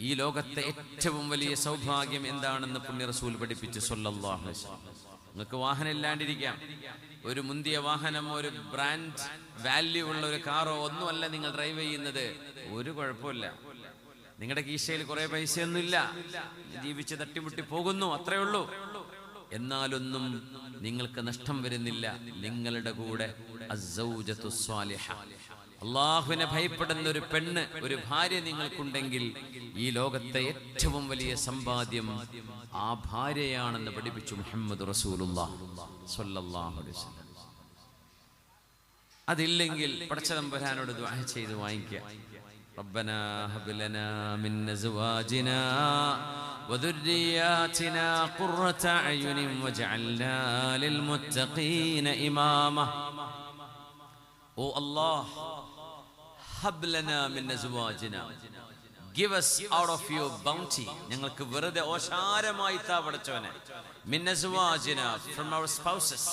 ഈ ലോകത്തെ ഏറ്റവും വലിയ സൗഭാഗ്യം എന്താണെന്ന് പുണ്യ റസൂൽ പഠിപ്പിച്ചു സ്വല്ലല്ലാഹു അലൈഹി വസല്ലം. നിങ്ങൾക്ക് വാഹനം ഇല്ലാണ്ടിരിക്കാം, ഒരു മുന്തിയ വാഹനമോ ഒരു ബ്രാൻഡ് വാല്യൂ ഉള്ള ഒരു കാറോ ഒന്നുമല്ല നിങ്ങൾ ഡ്രൈവ് ചെയ്യുന്നത്, ഒരു കുഴപ്പമില്ല. നിങ്ങളുടെ കീശയിൽ കുറെ പൈസയൊന്നുമില്ല, ജീവിച്ച് തട്ടിമുട്ടി പോകുന്നു, അത്രേ ഉള്ളൂ. എന്നാലൊന്നും നിങ്ങൾക്ക് നഷ്ടം വരുന്നില്ല. നിങ്ങളുടെ കൂടെ അസ്സൗജത്തു സ്വാലിഹ, അള്ളാഹുവിനെ ഭയപ്പെടുന്ന ഒരു പെണ്ണ്, ഒരു ഭാര്യ നിങ്ങൾക്കുണ്ടെങ്കിൽ ഈ ലോകത്തെ ഏറ്റവും വലിയ സമ്പാദ്യം ആ ഭാര്യയാണെന്ന് പഠിപ്പിച്ചു മുഹമ്മദ് റസൂലുള്ളാഹി സ്വല്ലല്ലാഹു അലൈഹി വസല്ലം. അതില്ലെങ്കിൽ പടച്ച തമ്പുരാനോട് ദുആ ചെയ്ത് വാങ്ങിക്കുക. റബ്ബനാ ഹബ് ലനാ മിൻ അസ്വാജിനാ വദുർരിയാതിനാ ഖുർറത അയുനിൻ വജഅൽനാ ലിൽ മുത്തഖീന ഇമാമ. ഓ അല്ലാഹ്, ഹബ് ലനാ മിൻ അസ്വാജിനാ, give us out of your bounty, ഞങ്ങൾക്ക് വെറുതെ ഓശാരമായി താ പടച്ചവനെ. മിൻ അസ്വാജിനാ, from our spouses,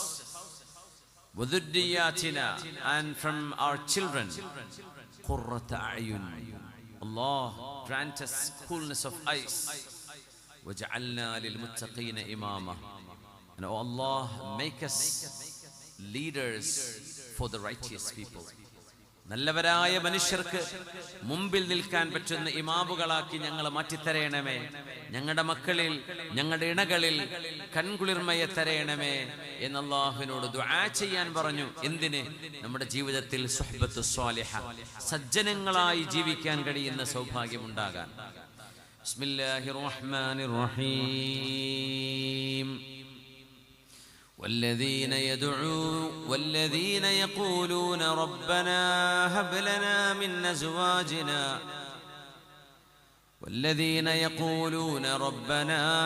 വദുർരിയാതിനാ, and from our children, ഖുർറത അയുൻ, Allah grant us coolness of eyes, വജഅൽനാ ലിൽ മുത്തഖീന ഇമാമ, and oh Allah, make us leaders for the righteous people. നല്ലവരായ മനുഷ്യർക്ക് മുമ്പിൽ നിൽക്കാൻ പറ്റുന്ന ഇമാമുകളാക്കി ഞങ്ങളെ മാറ്റിത്തരയണമേ. ഞങ്ങളുടെ മക്കളിൽ, ഞങ്ങളുടെ ഇണകളിൽ കൺകുളിർമയെ തരയണമേ എന്ന് അല്ലാഹുവിനോട് ദുആ ചെയ്യാൻ പറഞ്ഞു. എന്തിന്? നമ്മുടെ ജീവിതത്തിൽ സുഹ്ബത്തു സ്വാലിഹ, സജ്ജനങ്ങളായി ജീവിക്കാൻ കഴിയുന്ന സൗഭാഗ്യം ഉണ്ടാകാൻ. ബിസ്മില്ലാഹിർ റഹ്മാനിർ റഹീം. والذين يقولون ربنا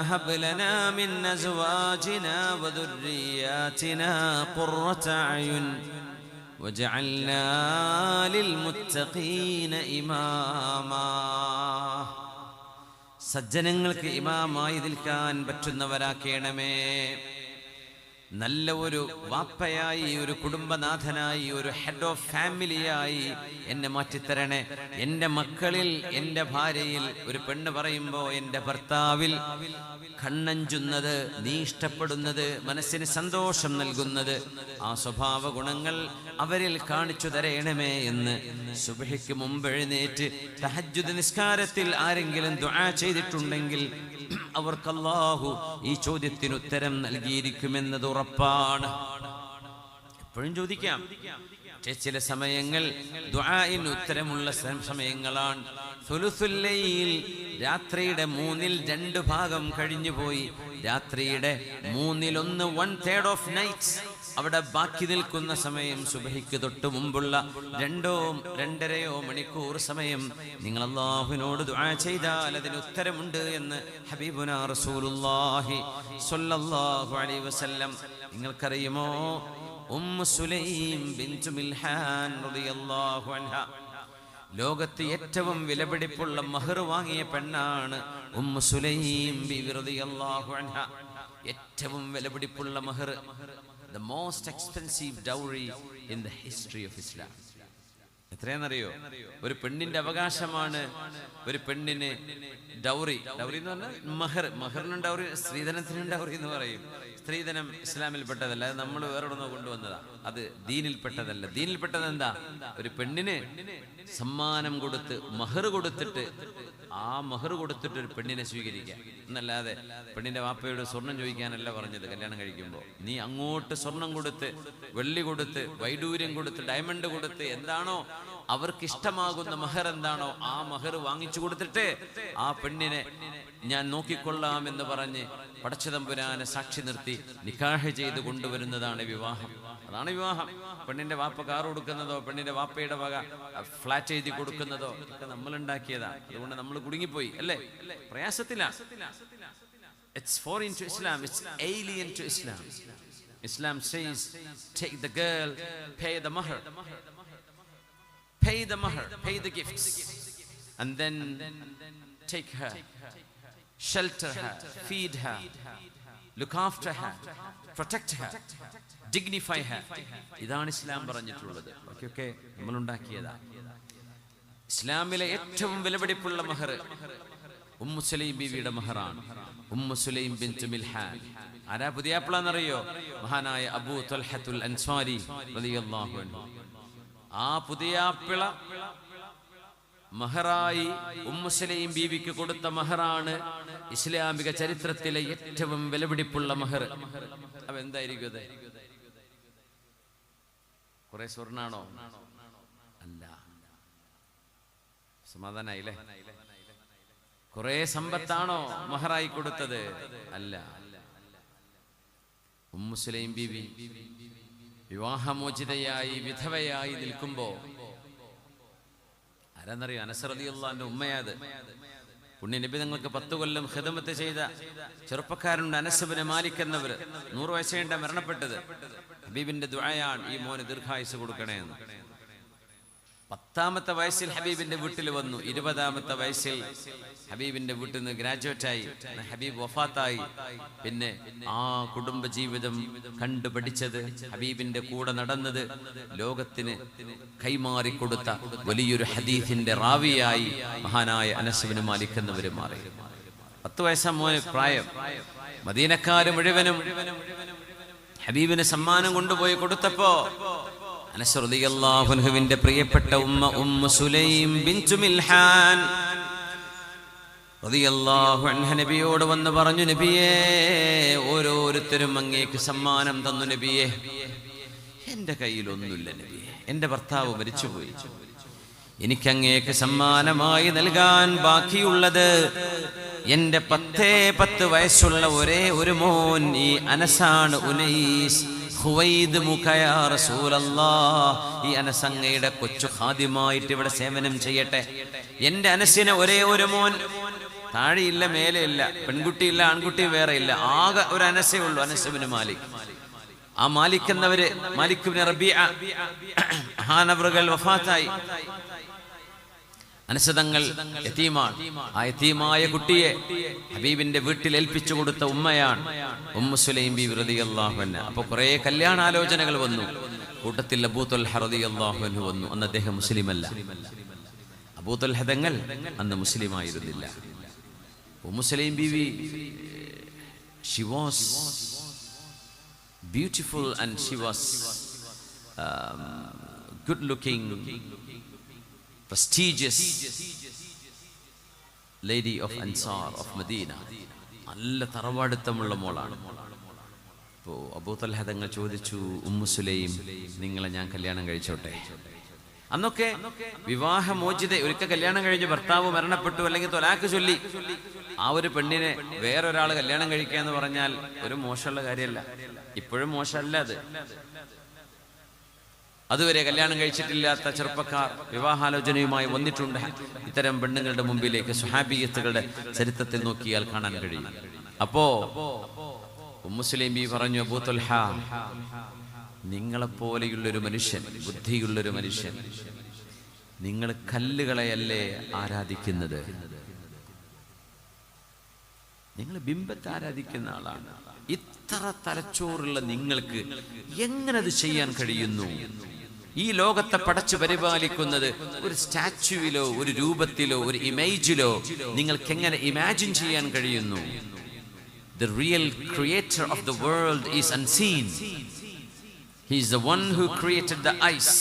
هب لنا من أزواجنا وذرياتنا قرة أعين وجعلنا للمتقين إماما. സജ്ജനങ്ങൾക്ക് ഇമാമായി നിൽക്കാൻ പറ്റുന്നവരാക്കണമേ. നല്ല ഒരു വാപ്പയായി, ഒരു കുടുംബനാഥനായി, ഒരു ഹെഡ് ഓഫ് ഫാമിലിയായി എന്നെ മാറ്റിത്തരണേ. എൻ്റെ മക്കളിൽ, എൻ്റെ ഭാര്യയിൽ, ഒരു പെണ്ണ് പറയുമ്പോൾ എൻ്റെ ഭർത്താവിൽ കണ്ണഞ്ചുന്നത്, നീ ഇഷ്ടപ്പെടുന്നത്, മനസ്സിന് സന്തോഷം നൽകുന്നത്, ആ സ്വഭാവ ഗുണങ്ങൾ അവരിൽ കാണിച്ചു തരയണമേ എന്ന് സുബ്ഹിക്ക് മുമ്പ് എഴുന്നേറ്റ് തഹജ്ജുദ് നിസ്കാരത്തിൽ ആരെങ്കിലും ദുആ ചെയ്തിട്ടുണ്ടെങ്കിൽ അവർക്ക് അല്ലാഹു ഈ ചോദ്യത്തിന് ഉത്തരം നൽകിയിരിക്കുമെന്നത് ഉറപ്പാണ്. എപ്പോഴും ചോദിക്കാം. ചില സമയങ്ങൾ ദുആഇന് ഉത്തരമുള്ള സമയങ്ങളാണ്. സുലുസുൽ ലൈൽ, രാത്രിയുടെ 2/3 കഴിഞ്ഞുപോയി. രാത്രിയുടെ 1/3, 1/3 ഓഫ് നൈറ്റ്, അവിടെ ബാക്കി നിൽക്കുന്ന സമയം സുബ്ഹിക്ക് തൊട്ട് മുമ്പുള്ള 2-2.5 മണിക്കൂർ സമയം നിങ്ങൾ അല്ലാഹുവിനോട് ദുആ ചെയ്താൽ അതിന് ഉത്തരമുണ്ട് എന്ന് ഹബീബുനാ റസൂലുള്ളാഹി സ്വല്ലല്ലാഹു അലൈഹി വസല്ലം. നിങ്ങൾക്കറിയുമോ, ഉമ്മു സുലൈം ബിൻതു മിൽഹാൻ റളിയല്ലാഹു അൻഹ, ലോകത്ത് ഏറ്റവും വിലപിടിപ്പുള്ള മഹർ വാങ്ങിയ പെണ്ണാണ് ഉമ്മു സുലൈം ബിവി റളിയല്ലാഹു അൻഹ. ഏറ്റവും വിലപിടിപ്പുള്ള മഹർ, the most expensive dowry in the history of Islam. എത്രയാണെന്നറിയോ? ഒരു പെണ്ണിന്റെ അവകാശമാണ് ഒരു പെണ്ണിന് ഡൗറി. ഡൗറി എന്ന് പറഞ്ഞാൽ മഹർ. മഹറിനും ഡൗറി, സ്ത്രീധനത്തിനും ഡൗറി എന്ന് പറയും. സ്ത്രീധനം ഇസ്ലാമിൽപ്പെട്ടതല്ല, അത് നമ്മൾ വേറെവിടുന്നോ കൊണ്ടുവന്നതാ. അത് ദീനിൽപ്പെട്ടതല്ല. ദീനിൽപ്പെട്ടത് എന്താ? ഒരു പെണ്ണിന് സമ്മാനം കൊടുത്ത്, മഹർ കൊടുത്തിട്ട്, ആ മഹർ കൊടുത്തിട്ട് ഒരു പെണ്ണിനെ സ്വീകരിക്കുക എന്നല്ലാതെ പെണ്ണിന്റെ വാപ്പയോട് സ്വർണം ചോദിക്കാനല്ല പറഞ്ഞത്. കല്യാണം കഴിക്കുമ്പോൾ നീ അങ്ങോട്ട് സ്വർണം കൊടുത്ത്, വെള്ളി കൊടുത്ത്, വൈഡൂര്യം കൊടുത്ത്, ഡയമണ്ട് കൊടുത്ത്, എന്താണോ അവർക്ക് ഇഷ്ടമാകുന്ന മഹർ എന്താണോ ആ മഹർ വാങ്ങിച്ചു കൊടുത്തിട്ട് ആ പെണ്ണിനെ ഞാൻ നോക്കിക്കൊള്ളാം എന്ന് പറഞ്ഞ് പടച്ചതമ്പുരാനെ സാക്ഷി നിർത്തി നിക്കാഹ് ചെയ്ത് കൊണ്ടുവരുന്നതാണ് വിവാഹം. അതാണ് വിവാഹം. പെണ്ണിന്റെ വാപ്പ കാർ കൊടുക്കുന്നതോ, പെണ്ണിന്റെ വാപ്പയുടെ വക ഫ്ലാറ്റ് എഴുതി കൊടുക്കുന്നതോ ഒക്കെ നമ്മൾ ഉണ്ടാക്കിയതാണ്. അതുകൊണ്ട് നമ്മൾ കുടുങ്ങിപ്പോയി, അല്ലേ? പ്രയാസത്തിലാണ്. It's foreign to Islam, it's alien to Islam. Islam says, take the girl, pay the mahr, pay the mahr, pay the gifts, and then take her, shelter her, feed her, look after her, protect her, dignify her. ഇതാണ് ഇസ്ലാം പറഞ്ഞിട്ടുള്ളത്. Okay നമ്മൾ ഉണ്ടാക്കിയതാ. ഇസ്ലാമിലെ ഏറ്റവും വിലപിടിപ്പുള്ള മഹർ Ummu Sulaim ബീവിയുടെ മഹറാണ്. Ummu Sulaim ബിൻത് മിൽഹാൻ. ആരാ പുതിയാപ്പിള എന്നറിയോ? മഹാനായ അബൂ ത്വൽഹത്തുൽ അൻസ്വാരി റളിയല്ലാഹു അൻഹു. ആ പുതിയാപ്പിള മഹറായി ഉമ്മു സുലൈം ബീവിക്ക് കൊടുത്ത മഹറാണ് ഇസ്ലാമിക ചരിത്രത്തിലെ ഏറ്റവും വിലപിടിപ്പുള്ള മഹർ. അപ്പൊ എന്തായിരിക്കും അത്? കുറെ സ്വർണ്ണാണോ? അല്ല. സമാധാനായില്ലേ? കുറെ സമ്പത്താണോ മഹറായി കൊടുത്തത്? അല്ല. ഉമ്മു സുലൈം ബീവി വിവാഹമോചിതയായി വിധവയായി നിൽക്കുമ്പോ ആരാന്നറിയോ? അനസ് റളിയല്ലാഹുവിന്റെ ഉമ്മയാത്. പുണ്യ നബി തങ്ങൾക്ക് 10 കൊല്ലം ഖിദ്മത്ത് ചെയ്ത ചെറുപ്പക്കാരുണ്ട്, അനസ് ഇബ്നു മാലിക് എന്നവർ. 100 വയസ്സേണ്ട മരണപ്പെട്ടത്. ഹബീബിന്റെ ദുആയാണ് ഈ മോന് ദീർഘായുസ് കൊടുക്കണേ എന്ന്. 10ാമത്തെ വയസ്സിൽ ഹബീബിന്റെ വീട്ടിൽ വന്നു. 20ാമത്തെ വയസ്സിൽ ഹബീബിന്റെ വീട്ടിൽ നിന്ന് ഗ്രാജുവേറ്റായി. ഹബീബ് വഫാത്തായി. പിന്നെ ആ കുടുംബ ജീവിതം കണ്ടുപഠിച്ചത്, ഹബീബിന്റെ കൂടെ നടന്നത്, ലോകത്തിന് കൈമാറിക്കൊടുത്ത വലിയൊരു ഹദീസിന്റെ റാവിയായി മഹാനായ അനസ് ഇബ്നു മാലിക് എന്നവര് മാറി. 10 വയസ്സാ മോന് പ്രായം. മദീനക്കാര് മുഴുവനും ഹബീബിന് സമ്മാനം കൊണ്ടുപോയി കൊടുത്തപ്പോ അനസ് റളിയല്ലാഹു അൻഹുവിന്റെ പ്രിയപ്പെട്ട ഉമ്മ ഉമ്മു സുലൈം ബിൻതു മിൽഹാൻ റളിയല്ലാഹു അൻഹ നബിയോട് വന്ന് പറഞ്ഞു, നബിയേ, ഓരോരുത്തരും അങ്ങേക്ക് സമ്മാനം തന്നു നബിയേ. എന്റെ കയ്യിലൊന്നുമില്ല നബിയേ, എന്റെ ഭർത്താവ് മരിച്ചുപോയി. എനിക്കങ്ങേക്ക് സമ്മാനമായി നൽകാൻ ബാക്കിയുള്ളത് എന്റെ 10 വയസ്സുള്ള ഒരേ ഒരു മോൻ ഈ അനസാണ്. ഉനൈസ് ഖുവൈദ് മുഖയാ റസൂലല്ലാഹ്. ഈ അനസ് അങ്ങയുടെ കൊച്ചു ഖാദിമായിട്ട് ഇവിടെ സേവനം ചെയ്യട്ടെ. എന്റെ അനസിന് ഒരേ ഒരു മോൻ, താഴെയില്ല മേലെയില്ല, പെൺകുട്ടിയില്ല ആൺകുട്ടി വേറെ ഇല്ല, ആകെ ഒരു അനസേ ഉള്ളൂ, അനസ് ഇബ്നു മാലിക്. ആ മാലിക് എന്നവര് മാലിക് ഇബ്നു റബീഅ മഹാനവറുകൾ വഫാത്തായി. അനസ് തങ്ങൾ യതീമാണ്. ആ യതീമായ കുട്ടിയെ ഹബീബിന്റെ വീട്ടിൽ ഏൽപ്പിച്ചു കൊടുത്ത ഉമ്മയാണ് ഉമ്മു സുലൈം ബീവി റളിയല്ലാഹു അൻഹ. അപ്പൊ കുറെ കല്യാണാലോചനകൾ വന്നു. കൂട്ടത്തിൽ അബൂ ത്വൽഹ റളിയല്ലാഹു അൻഹു വന്നു. അന്ന് അദ്ദേഹം മുസ്ലിം അല്ല. അബൂ ത്വൽഹ തങ്ങൾ അന്ന് മുസ്ലിം ആയിരുന്നില്ല. ഉമ്മു സുലൈം ബീവി, she was beautiful and she was good looking, prestigious lady of Ansar of Medina. നല്ല തറവാടുത്തമുള്ള മോളാണ്. അപ്പോൾ അബൂ ത്വൽഹ തങ്ങൾ ചോദിച്ചു, ഉമ്മു സുലൈം, നിങ്ങളെ ഞാൻ കല്യാണം കഴിച്ചോട്ടെ? അന്നൊക്കെ വിവാഹമോചിത, ഒരിക്കൽ കല്യാണം കഴിഞ്ഞ് ഭർത്താവ് മരണപ്പെട്ടു അല്ലെങ്കിൽ ത്വലാഖ് ചൊല്ലി ആ ഒരു പെണ്ണിനെ വേറൊരാൾ കല്യാണം കഴിക്കുക എന്ന് പറഞ്ഞാൽ ഒരു മോശമുള്ള കാര്യമല്ല. ഇപ്പോഴും മോശമല്ല അത്. അതുവരെ കല്യാണം കഴിച്ചിട്ടില്ലാത്ത ചെറുപ്പക്കാർ വിവാഹാലോചനയുമായി വന്നിട്ടുണ്ട് ഇത്തരം പെണ്ണുങ്ങളുടെ മുമ്പിലേക്ക്. സ്വഹാബിയത്തുകളുടെ ചരിത്രത്തിൽ നോക്കിയാൽ കാണാൻ കഴിയും. അപ്പോ ഉമ്മു സുലൈം ബീവി പറഞ്ഞു, അബൂ ത്വൽഹ, നിങ്ങളെപ്പോലെയുള്ളൊരു മനുഷ്യൻ, ബുദ്ധിയുള്ളൊരു മനുഷ്യൻ, നിങ്ങൾ കല്ലുകളെയല്ലേ ആരാധിക്കുന്നത്? നിങ്ങൾ ബിംബത്തെ ആരാധിക്കുന്ന ആളാണ്. ഇത്ര തലച്ചോറുള്ള നിങ്ങൾക്ക് എങ്ങനെ അത് ചെയ്യാൻ കഴിയുന്നു? ഈ ലോകത്തെ പടച്ചു പരിപാലിക്കുന്നത് ഒരു സ്റ്റാച്യുവിലോ ഒരു രൂപത്തിലോ ഒരു ഇമേജിലോ നിങ്ങൾക്ക് എങ്ങനെ ഇമാജിൻ ചെയ്യാൻ കഴിയുന്നു? The real creator of the world is unseen. He is the one who created the ice,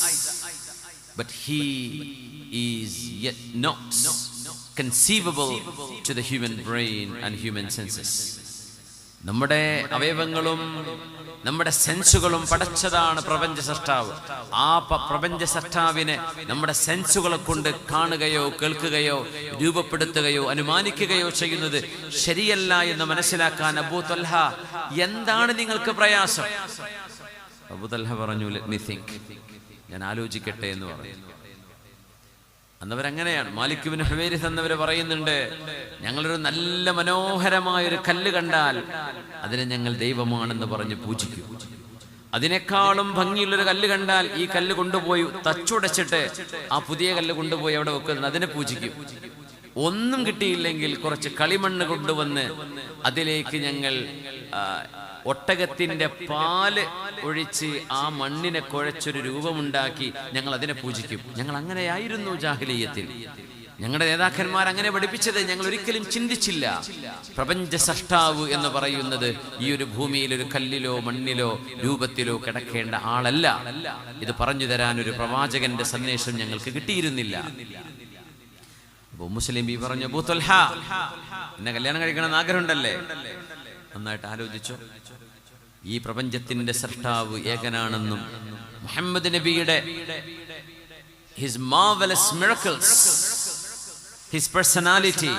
but he is yet not conceivable to the human brain and human senses. നമ്മുടെ അവയവങ്ങളും നമ്മുടെ സെൻസുകളും പടച്ചതാണ് പ്രപഞ്ച സൃഷ്ടാവ്. ആ പ്രപഞ്ച സൃഷ്ടാവിനെ നമ്മുടെ സെൻസുകളെ കൊണ്ട് കാണുകയോ കേൾക്കുകയോ രൂപപ്പെടുത്തുകയോ അനുമാനിക്കുകയോ ചെയ്യുന്നത് ശരിയല്ല എന്ന് മനസ്സിലാക്കാൻ അബൂ ത്വൽഹ, എന്താണ് നിങ്ങൾക്ക് പ്രയാസം? അബൂ ത്വൽഹ പറഞ്ഞു, ലെറ്റ് മീ തിങ്ക്, ഞാൻ ആലോചിക്കട്ടെ എന്ന് പറഞ്ഞു. അന്നവരങ്ങനെയാണ്. മാലിക് ഇബ്നു ഹുവൈരിസ് എന്നവര് പറയുന്നുണ്ട്, ഞങ്ങളൊരു നല്ല മനോഹരമായ ഒരു കല്ല് കണ്ടാൽ അതിനെ ഞങ്ങൾ ദൈവമാണെന്ന് പറഞ്ഞ് പൂജിക്കും. അതിനേക്കാളും ഭംഗിയുള്ളൊരു കല്ല് കണ്ടാൽ ഈ കല്ല് കൊണ്ടുപോയി തച്ചുടച്ചിട്ട് ആ പുതിയ കല്ല് കൊണ്ടുപോയി അവിടെ വെക്കുന്നത്, അതിനെ പൂജിക്കും. ഒന്നും കിട്ടിയില്ലെങ്കിൽ കുറച്ച് കളിമണ്ണ് കൊണ്ടുവന്ന് അതിലേക്ക് ഞങ്ങൾ ഒട്ടകത്തിന്റെ പാല് ഒഴിച്ച് ആ മണ്ണിനെ കുഴച്ചൊരു രൂപമുണ്ടാക്കി ഞങ്ങൾ അതിനെ പൂജിക്കും. ഞങ്ങൾ അങ്ങനെയായിരുന്നു ജാഹിലിയ്യത്തിൽ. ഞങ്ങളുടെ നേതാക്കന്മാർ അങ്ങനെ പഠിപ്പിച്ചത് ഞങ്ങൾ ഒരിക്കലും ചിന്തിച്ചില്ല. പ്രപഞ്ച സൃഷ്ടാവ് എന്ന് പറയുന്നത് ഈ ഒരു ഭൂമിയിൽ ഒരു കല്ലിലോ മണ്ണിലോ രൂപത്തിലോ കിടക്കേണ്ട ആളല്ല. ഇത് പറഞ്ഞു തരാൻ ഒരു പ്രവാചകന്റെ സന്ദേശം ഞങ്ങൾക്ക് കിട്ടിയിരുന്നില്ല. അപ്പൊ മുസ്ലിം ബി പറഞ്ഞു, അബൂ ത്വൽഹ, എന്നെ കല്യാണം കഴിക്കണമെന്ന് ആഗ്രഹമുണ്ടല്ലേ? നന്നായിട്ട് ആലോചിച്ചു. ഈ പ്രപഞ്ചത്തിന്റെ സൃഷ്ടാവ് ഏകനാണെന്നും മുഹമ്മദ് നബിയുടെ his marvelous miracles, his personality,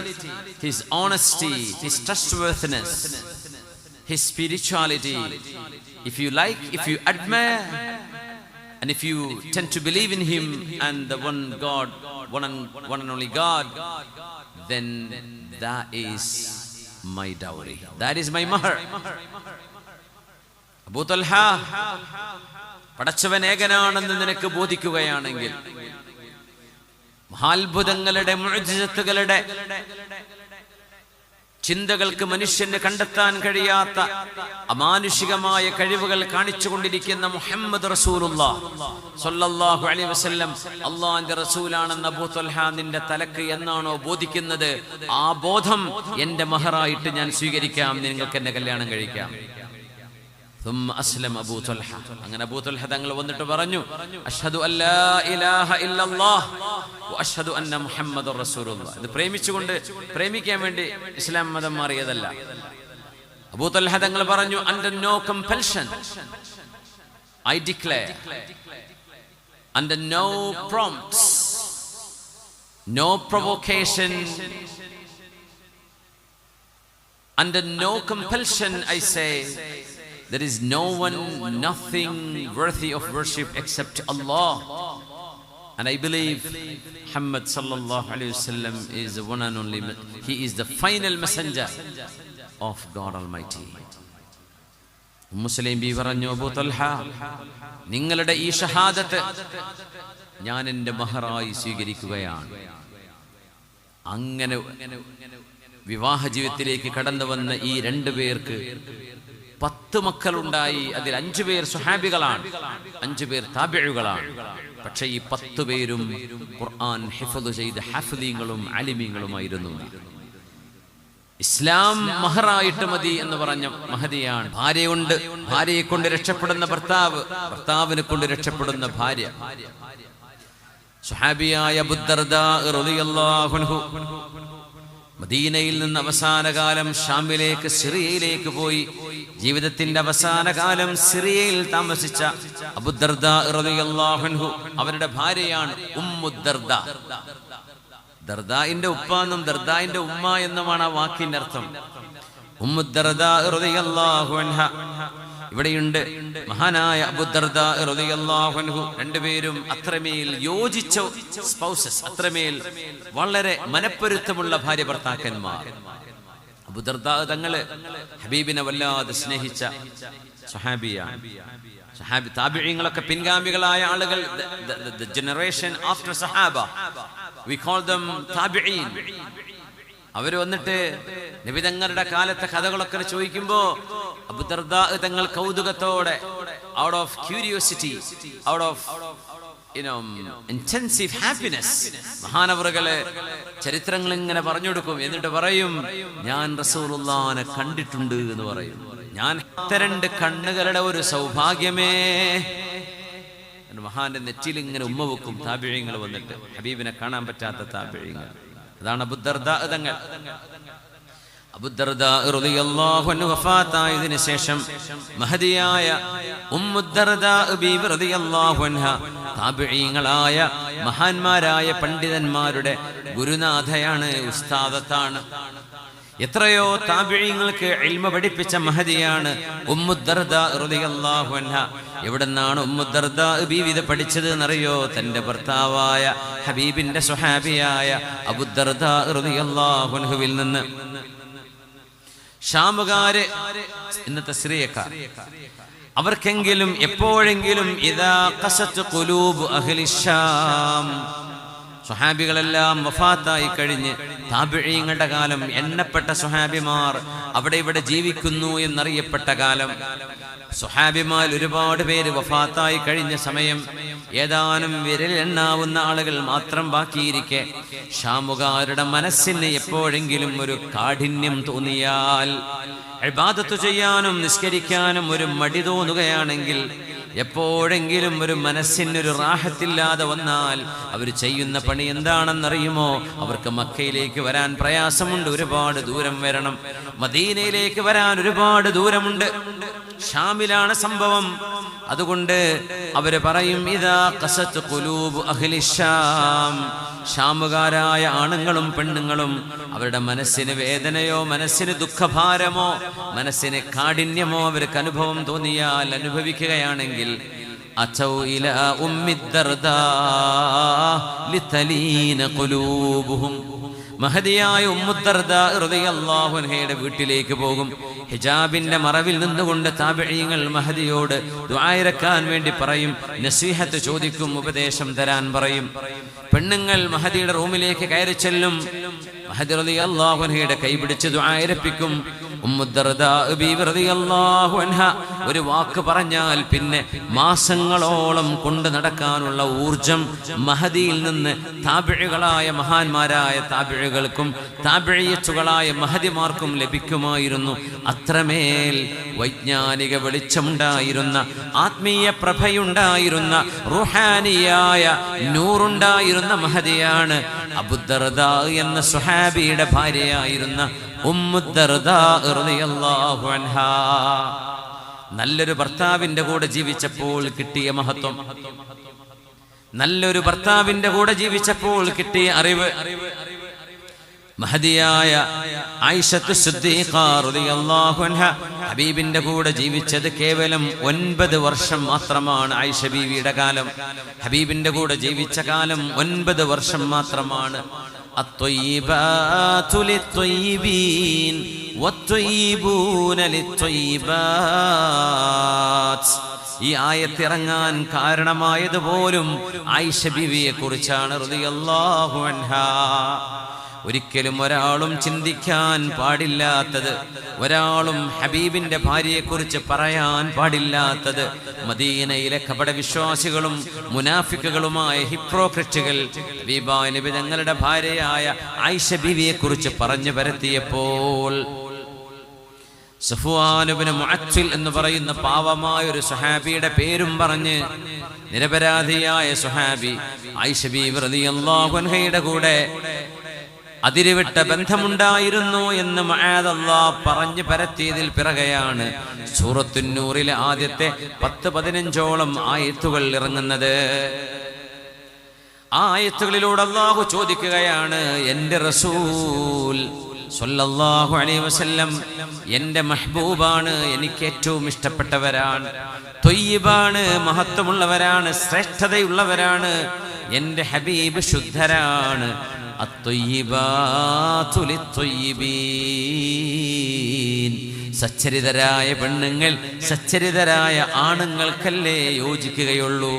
his honesty, his trustworthiness, his spirituality, if you like, if you admire, and if you tend to believe in him and the one God, one and only God, then that is my dowry, that is my mahr. Abu Talha, പടച്ചവൻ ഏകനാണെന്ന് നിനക്ക് ബോധിക്കുകയാണെങ്കിൽ, മഹാത്ഭുതങ്ങളുടെ മുഅ്ജിസത്തുകളുടെ ചിന്തകൾക്ക് മനുഷ്യന് കണ്ടെത്താൻ കഴിയാത്ത അമാനുഷികമായ കഴിവുകൾ കാണിച്ചുകൊണ്ടിരിക്കുന്ന മുഹമ്മദ് റസൂലുള്ളാഹ് സ്വല്ലല്ലാഹു അലൈഹി വസല്ലം അല്ലാഹുവിന്റെ റസൂലാണെന്ന് അബൂ ത്വൽഹ നിന്റെ തലക്ക് എന്നാണോ ബോധിക്കുന്നത്, ആ ബോധം എന്റെ മഹറായിട്ട് ഞാൻ സ്വീകരിക്കാം, നിങ്ങൾക്ക് എന്നെ കല്യാണം കഴിക്കാം. ثم أسلم أبو طلحة. അങ്ങനെ അബൂ ത്വൽഹ തങ്ങൾ വന്നിട്ട് പറഞ്ഞു, അഷ്ഹദു അല്ലാ ഇലാഹ ഇല്ലല്ലാഹ് വഅഷ്ഹദു അന്ന മുഹമ്മദുർ റസൂലുള്ളാഹ്. ഇത് പ്രേമിച്ചുകൊണ്ട് പ്രേമിക്കാൻ വേണ്ടി ഇസ്ലാം മതം മാറിയതല്ല. അബൂ ത്വൽഹ തങ്ങൾ പറഞ്ഞു, under no compulsion I declare, under no prompts, no provocation, under no compulsion I say, there is no one, nothing worthy of worship except Allah, and I believe Muhammad sallallahu alaihi wasallam is the one and only, he is the final messenger of God Almighty. Muslim B പറഞ്ഞു, അബൂ ത്വൽഹ, നിങ്ങളുടെ ഈ ഷഹാദത്ത് ഞാൻ എൻ്റെ മഹറായി സ്വീകരിക്കുകയാണ്. അങ്ങനെ വിവാഹ ജീവിതത്തിലേക്ക് കടന്നു വന്ന ഈ രണ്ടു പേർക്ക് 10 മക്കളുണ്ടായി. അതിൽ 5 പേർ സ്വഹാബികളാണ്, 5 പേർ താബിഉകളാണ്. പക്ഷേ ഈ 10 പേരും ഖുർആൻ ഹിഫ്ള് ചെയ്ത ഹാഫിളീങ്ങളും അലിമീങ്ങളുമായിരുന്നു. ഇസ്ലാം മഹറായിട്ട് മതി എന്ന് പറഞ്ഞ മഹദിയാണ്. ഭാര്യയുണ്ട്, ഭാര്യയെ കൊണ്ട് രക്ഷപ്പെടുന്ന ഭർത്താവ്, ഭർത്താവിനെ കൊണ്ട് രക്ഷപ്പെടുന്ന ഭാര്യ. സ്വഹാബിയായ അബൂ ദർദാ റളിയല്ലാഹു അൻഹു മദീനയിൽ നിന്ന് അവസാനകാലം ഷാമിലേക്ക്, സിറിയയിലേക്ക് പോയി. ജീവിതത്തിന്റെ അവസാനകാലം സിറിയയിൽ താമസിച്ച അബൂ ദർദാ റളിയല്ലാഹു അൻഹു അവരുടെ ഭാര്യയാണ് ഉമ്മു ദർദാ. ദർദാഇന്റെ ഉപ്പ എന്നും ദർദാഇന്റെ ഉമ്മ എന്നുമാണ് ആ വാക്കിന്റെ അർത്ഥം. ഉമ്മു ദർദാ റളിയല്ലാഹു അൻഹ ഇവിടെയുണ്ട്. മഹാനായ അബൂ ദർദാ റളിയല്ലാഹു അൻഹു രണ്ടുപേരും അത്രമേൽ യോജിച്ച സ്പൗസസ്, അത്രമേൽ വളരെ മനപ്പൊരുത്തമുള്ള ഭാര്യ ഭർത്താക്കന്മാർ. അബൂ ദർദാ തങ്ങള് ഹബീബിനെ വല്ലാതെ സ്നേഹിച്ച സ്വഹാബിയാണ്. സ്വഹാബി താബിഈങ്ങളൊക്കെ പിൻഗാമികളായ ആളുകൾ, the generation after Sahaba, we call them താബിഈൻ. അവര് വന്നിട്ട് നബി തങ്ങളുടെ കാലത്തെ കഥകളൊക്കെ ചോദിക്കുമ്പോ അബൂ ദർദാ തങ്ങൾ കൗതുകത്തോടെ, out of curiosity, out of intensive happiness, മഹാനവറുകളെ ചരിത്രങ്ങൾ ഇങ്ങനെ പറഞ്ഞു കൊടുക്കും. എന്നിട്ട് പറയും, ഞാൻ റസൂലുള്ളാഹിനെ കണ്ടിട്ടുണ്ട് എന്ന് പറയും. ഞാൻ 2 കണ്ണുകളുടെ ഒരു സൗഭാഗ്യമേ. മഹാന്റെ നെറ്റിയിൽ ഇങ്ങനെ ഉമ്മ വെക്കും താബിഈങ്ങൾ വന്നിട്ട്, ഹബീബിനെ കാണാൻ പറ്റാത്ത താബിഈങ്ങൾ. അതാണ് അബൂ ദർദാ തങ്ങൾ. അബൂ ദർദാ റളിയല്ലാഹു അൻഹു വഫാത്തായതിനു ശേഷം മഹദിയായ ഉമ്മു ദർദാ ബീവി റളിയല്ലാഹു അൻഹ താബിഈങ്ങളായ മഹാന്മാരായ പണ്ഡിതന്മാരുടെ ഗുരുനാഥയാണ്, ഉസ്താദത്താണ്. എത്രയോ താബിഈങ്ങൾക്ക് ഇൽമ പഠിപ്പിച്ച മഹദിയാണ് ഉമ്മു ദർദാ റളിയല്ലാഹു അൻഹ. എവിടെന്നാണ് ഉമ്മു ദർദാ ബീവി ഇത് പഠിച്ചത് എന്നറിയോ? തന്റെ ഭർത്താവായ ഹബീബിന്റെ സ്വഹാബിയായ അബൂ ദർദാ റളിയല്ലാഹു അൻഹുവിൽ നിന്ന്. ഷാമുകാര്, ഇന്നത്തെ സിറിയക്കാർ, അവർക്കെങ്കിലും എപ്പോഴെങ്കിലും ഇദാ ഖസത് ഖുലൂബ് അഹ്ലി ശാം, സ്വഹാബികളെല്ലാം വഫാത്തായി കഴിഞ്ഞ് താബിഈങ്ങളുടെ കാലം, എണ്ണപ്പെട്ട സ്വഹാബിമാർ അവിടെ ഇവിടെ ജീവിക്കുന്നു എന്നറിയപ്പെട്ട കാലം, സ്വഹാബിമാർ ഒരുപാട് പേര് വഫാത്തായി കഴിഞ്ഞ സമയം, ഏതാനും വിരലെണ്ണാവുന്ന ആളുകൾ മാത്രം ബാക്കിയിരിക്കെ ഷാമുകാരുടെ മനസ്സിന് എപ്പോഴെങ്കിലും ഒരു കാഠിന്യം തോന്നിയാൽ, ഇബാദത്ത് ചെയ്യാനും നിസ്കരിക്കാനും ഒരു മടി തോന്നുകയാണെങ്കിൽ, എപ്പോഴെങ്കിലും ഒരു മനസ്സിനൊരു റാഹത്തില്ലാതെ വന്നാൽ അവർ ചെയ്യുന്ന പണി എന്താണെന്നറിയുമോ? അവർക്ക് മക്കയിലേക്ക് വരാൻ പ്രയാസമുണ്ട്, ഒരുപാട് ദൂരം വരണം. മദീനയിലേക്ക് വരാൻ ഒരുപാട് ദൂരമുണ്ട്. ഷാമിലാണ് സംഭവം. അതുകൊണ്ട് അവര് പറയും ഇദാ ഖസത് ഖുലൂബ് അഹ്ലി ശാം, ഷാമുകാരായ ആണുങ്ങളും പെണ്ണുങ്ങളും അവരുടെ മനസ്സിന് വേദനയോ മനസ്സിന് ദുഃഖഭാരമോ മനസ്സിന് കാഠിന്യമോ അവർക്ക് അനുഭവം തോന്നിയാൽ, അനുഭവിക്കുകയാണെങ്കിൽ, അചൗ ഇലാ ഉമ്മി ദർദാ ലിതലീന ഖുലൂബുഹും, മഹദിയായ ഉമ്മു ദർദാ റളിയല്ലാഹു അൻഹയുടെ വീട്ടിലേക്ക് പോകും. ഹിജാബിന്റെ മറവിൽ നിന്നുകൊണ്ട് താബിഈങ്ങൾ മഹദിയോട് ദുആയിരക്കാൻ വേണ്ടി പറയും, നസീഹത്ത് ചോദിക്കും, ഉപദേശം തരാൻ പറയും. പെണ്ണുങ്ങൾ മഹദിയുടെ റൂമിലേക്ക് കയറി ചെല്ലും. മഹദി റളിയല്ലാഹു അൻഹയുടെ കൈ പിടിച്ച് ദുആയിരപ്പിക്കും. ഉമ്മു ദർദാ ബീവി റളിയല്ലാഹു അൻഹ ഒരു വാക്ക് പറഞ്ഞാൽ പിന്നെ മാസങ്ങളോളം കൊണ്ട് നടക്കാനുള്ള ഊർജം മഹദിയിൽ നിന്ന് താബിഈകളായ മഹാന്മാരായ താബിഈകൾക്കും താബിഈയത്തുകളായ മഹദിമാർക്കും ലഭിക്കുമായിരുന്നു. അത്രമേൽ വൈജ്ഞാനിക വെളിച്ചമുണ്ടായിരുന്ന, ആത്മീയ പ്രഭയുണ്ടായിരുന്ന, റുഹാനിയായ നൂറുണ്ടായിരുന്ന മഹദിയാണ് അബൂ ദർദാ എന്ന സ്വഹാബിയുടെ ഭാര്യയായിരുന്ന ഉമ്മു ദർദാ റളിയല്ലാഹു അൻഹാ. നല്ലൊരു ഭർത്താവിന്റെ കൂടെ ജീവിച്ചപ്പോൾ കിട്ടിയ മഹത്വം, നല്ലൊരു ഭർത്താവിന്റെ കൂടെ ജീവിച്ചപ്പോൾ കിട്ടിയ അറിവ്, മഹദിയായ ആയിഷത്തു സിദ്ദീഖ റളിയല്ലാഹു അൻഹ ഹബീബിന്റെ കൂടെ ജീവിച്ചത് കേവലം 9 വർഷം മാത്രമാണ്. ആയിഷ ബീവിയുടെ കാലം, ഹബീബിന്റെ കൂടെ ജീവിച്ച കാലം 9 വർഷം മാത്രമാണ്. الطيبات للطيبين والطيبون للطيبات. ഈ ആയത്ത് ഇറങ്ങാൻ കാരണമായതുപോലും ആയിഷ ബീവിയെ കുറിച്ചാണ് റളിയല്ലാഹു അൻഹാ. ഒരിക്കലും ഒരാളും ചിന്തിക്കാൻ പാടില്ലാത്തത്, ഒരാളും ഹബീബിന്റെ ഭാര്യയെക്കുറിച്ച് പറയാൻ പാടില്ലാത്തത്, മദീനയിലെ കപടവിശ്വാസികളും മുനാഫിക്കുകളുമായ ഹിപ്രോക്രിറ്റുകൾ ഹബീബായ നബി തങ്ങളുടെ ഭാര്യയായ ആയിഷ ബീവിയെക്കുറിച്ച് പറഞ്ഞു പരത്തിയപ്പോൾ, സഫ്വാൻ ഇബ്നു മുഅത്തിൽ എന്ന് പറയുന്ന പാവമായ ഒരു സ്വഹാബിയുടെ പേരും പറഞ്ഞ് നിരപരാധിയായ സ്വഹാബി ആയിഷ ബീവി റളിയല്ലാഹു അൻഹയുടെ കൂടെ അതിരുവിട്ട ബന്ധമുണ്ടായിരുന്നു എന്ന് മഅദല്ലാഹ് പറഞ്ഞു പരത്തിയതിൽ പിറകെയാണ് സൂറത്തുൻ നൂറിലെ ആദ്യത്തെ 10-15ഓളം ആയത്തുകൾ ഇറങ്ങുന്നത്. ആ ആയത്തുകളിലൂടെ അല്ലാഹു ചോദിക്കുകയാണ്, എൻ്റെ റസൂൽ സ്വല്ലല്ലാഹു അലൈഹി വസല്ലം എൻ്റെ മെഹബൂബാണ്, എനിക്ക് ഏറ്റവും ഇഷ്ടപ്പെട്ടവരാണ്, ത്വയ്യിബാണ്, മഹത്വമുള്ളവരാണ്, ശ്രേഷ്ഠതയുള്ളവരാണ്, എൻ്റെ ഹബീബ് ശുദ്ധരാണ്. അത്വയ്യിബാതു ലിത്വയ്യിബീൻ, സച്ചരിതരായ പെണ്ണുങ്ങൾ സച്ചരിതരായ ആണുങ്ങൾക്കല്ലേ യോജിക്കുകയുള്ളൂ.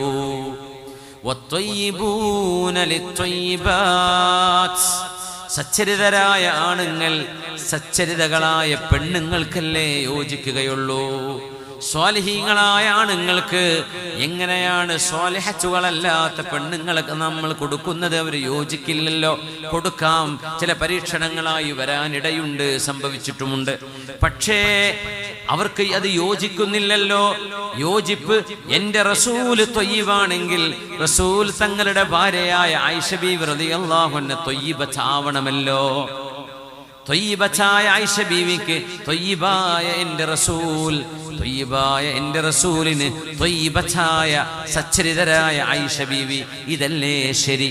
വത്വയ്യിബൂന ലിത്വയ്യിബാത്ത്, സച്ചരിതരായ ആണുങ്ങൾ സച്ചരിതകളായ പെണ്ണുങ്ങൾക്കല്ലേ യോജിക്കുകയുള്ളൂ. സ്വാലിഹീങ്ങളായ ആണുങ്ങൾക്ക് എങ്ങനെയാണ് സ്വാലിഹത്തുകളല്ലാത്ത പെണ്ണുങ്ങൾക്ക് നമ്മൾ കൊടുക്കുന്നത്? അവർ യോജിക്കില്ലല്ലോ. കൊടുക്കാം, ചില പരീക്ഷണങ്ങളായി വരാനിടയുണ്ട്, സംഭവിച്ചിട്ടുമുണ്ട്. പക്ഷേ അവർക്ക് അത് യോജിക്കുന്നില്ലല്ലോ. യോജിപ്പ് എൻ്റെ റസൂല് ത്വയ്യിബാണെങ്കിൽ റസൂൽ തങ്ങളുടെ ഭാര്യയായ ആയിഷ ബീവി റളിയല്ലാഹു അൻഹ ത്വയ്യിബത്താവണമല്ലോ. ത്വയ്യിബത്തായ ആയിഷ ബീവിക്ക് ത്വയ്യിബായ എൻ്റെ റസൂൽ, ത്വയ്യിബായ എൻ്റെ റസൂലിന് ത്വയ്യിബത്തായ സച്ചരിതരായ ആയിഷ ബീവി, ഇതല്ലേ ശരി?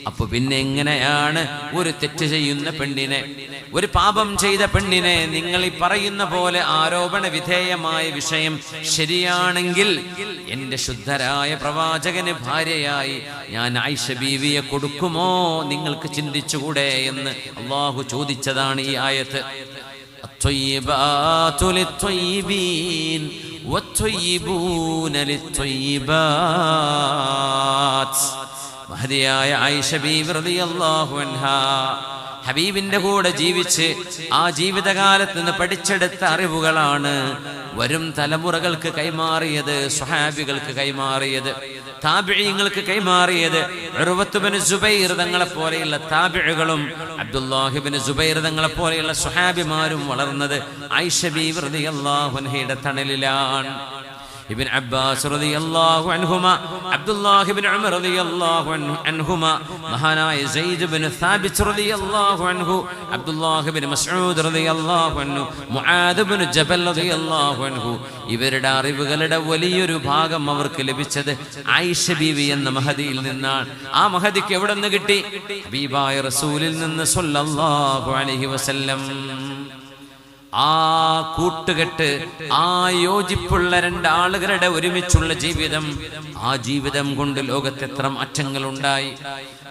അപ്പൊ പിന്നെ എങ്ങനെയാണ് ഒരു തെറ്റ് ചെയ്യുന്ന പെണ്ണിനെ, ഒരു പാപം ചെയ്ത പെണ്ണിനെ നിങ്ങൾ ഈ പറയുന്ന പോലെ ആരോപണ വിധേയമായ വിഷയം ശരിയാണെങ്കിൽ എൻ്റെ ശുദ്ധരായ പ്രവാചകന് ഭാര്യയായി ഞാൻ ആയിഷ ബീവിയെ കൊടുക്കുമോ? നിങ്ങൾക്ക് ചിന്തിച്ചുകൂടെ എന്ന് അല്ലാഹു ചോദിച്ചതാണ് ഈ ആയത്ത്. الطيبات للطيبين വത്വയ്യിബൂന ലിത്വയ്യിബാത്ത്. മഹദിയായ ആയിഷ ബീവി റളിയല്ലാഹു അൻഹാ ഹബീബിന്റെ കൂടെ ജീവിച്ച് ആ ജീവിതകാലത്ത് നിന്ന് പഠിച്ചെടുത്ത അറിവുകളാണ് വരും തലമുറകൾക്ക് കൈമാറിയത്, സ്വഹാബികൾക്ക് കൈമാറിയത്, താബിഈങ്ങൾക്ക് കൈമാറിയത്. ഉർവത്ത് ഇബ്നു സുബൈർ തങ്ങളെ പോലെയുള്ള താബിഈകളും അബ്ദുല്ലാഹി ഇബ്നു സുബൈർ തങ്ങളെ പോലെയുള്ള സ്വഹാബിമാരും വളർന്നത് ആയിഷ ബീവി റളിയല്ലാഹു അൻഹയുടെ തണലിലാണ്. ഇബ്ൻ അബ്ബാസ് റളിയല്ലാഹു അൻഹുമ, അബ്ദുല്ലാഹി ഇബ്നു ഉമർ റളിയല്ലാഹു അൻഹുമ, മഹാനായ സയ്യിദ് ഇബ്നു സാബിത്ത് റളിയല്ലാഹു അൻഹു, അബ്ദുല്ലാഹി ഇബ്നു മസ്ഊദ് റളിയല്ലാഹു അൻഹു, മുആദ് ഇബ്നു ജബൽ റളിയല്ലാഹു അൻഹു, ഇവരുടെ അറിവുകളുടെ വലിയൊരു ഭാഗം അവർക്ക് ലഭിച്ചത് ആയിഷ ബീവി എന്ന മഹദിയിൽ നിന്നാണ്. ആ മഹദിക്ക് എവിടെ നിന്ന് കിട്ടി? ഹബീബായ റസൂലിൽ നിന്ന് സ്വല്ലല്ലാഹു അലൈഹി വസല്ലം. ആ കൂട്ടുകെട്ട്, ആ യോജിപ്പുള്ള രണ്ടാളുകളുടെ ഒരുമിച്ചുള്ള ജീവിതം, ആ ജീവിതം കൊണ്ട് ലോകത്ത് എത്ര മാറ്റങ്ങളുണ്ടായി.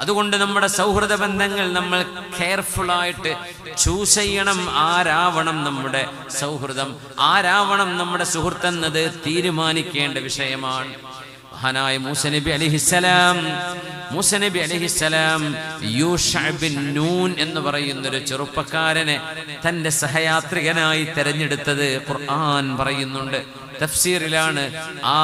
അതുകൊണ്ട് നമ്മുടെ സൗഹൃദ ബന്ധങ്ങൾ നമ്മൾ കെയർഫുൾ ആയിട്ട് ചൂസ് ചെയ്യണം. ആരാവണം നമ്മുടെ സൗഹൃദം, ആരാവണം നമ്മുടെ സുഹൃത്തെന്നത് തീരുമാനിക്കേണ്ട വിഷയമാണ്. മഹാനായ മൂസ നബി അലൈഹിസ്സലാം യൂഷഅ ബിൻ നൂൻ എന്ന് പറയുന്നൊരു ചെറുപ്പക്കാരനെ തന്റെ സഹയാത്രികനായി തെരഞ്ഞെടുത്തത് ഖുർആൻ പറയുന്നുണ്ട്. തഫ്സീറിലാണ് ആ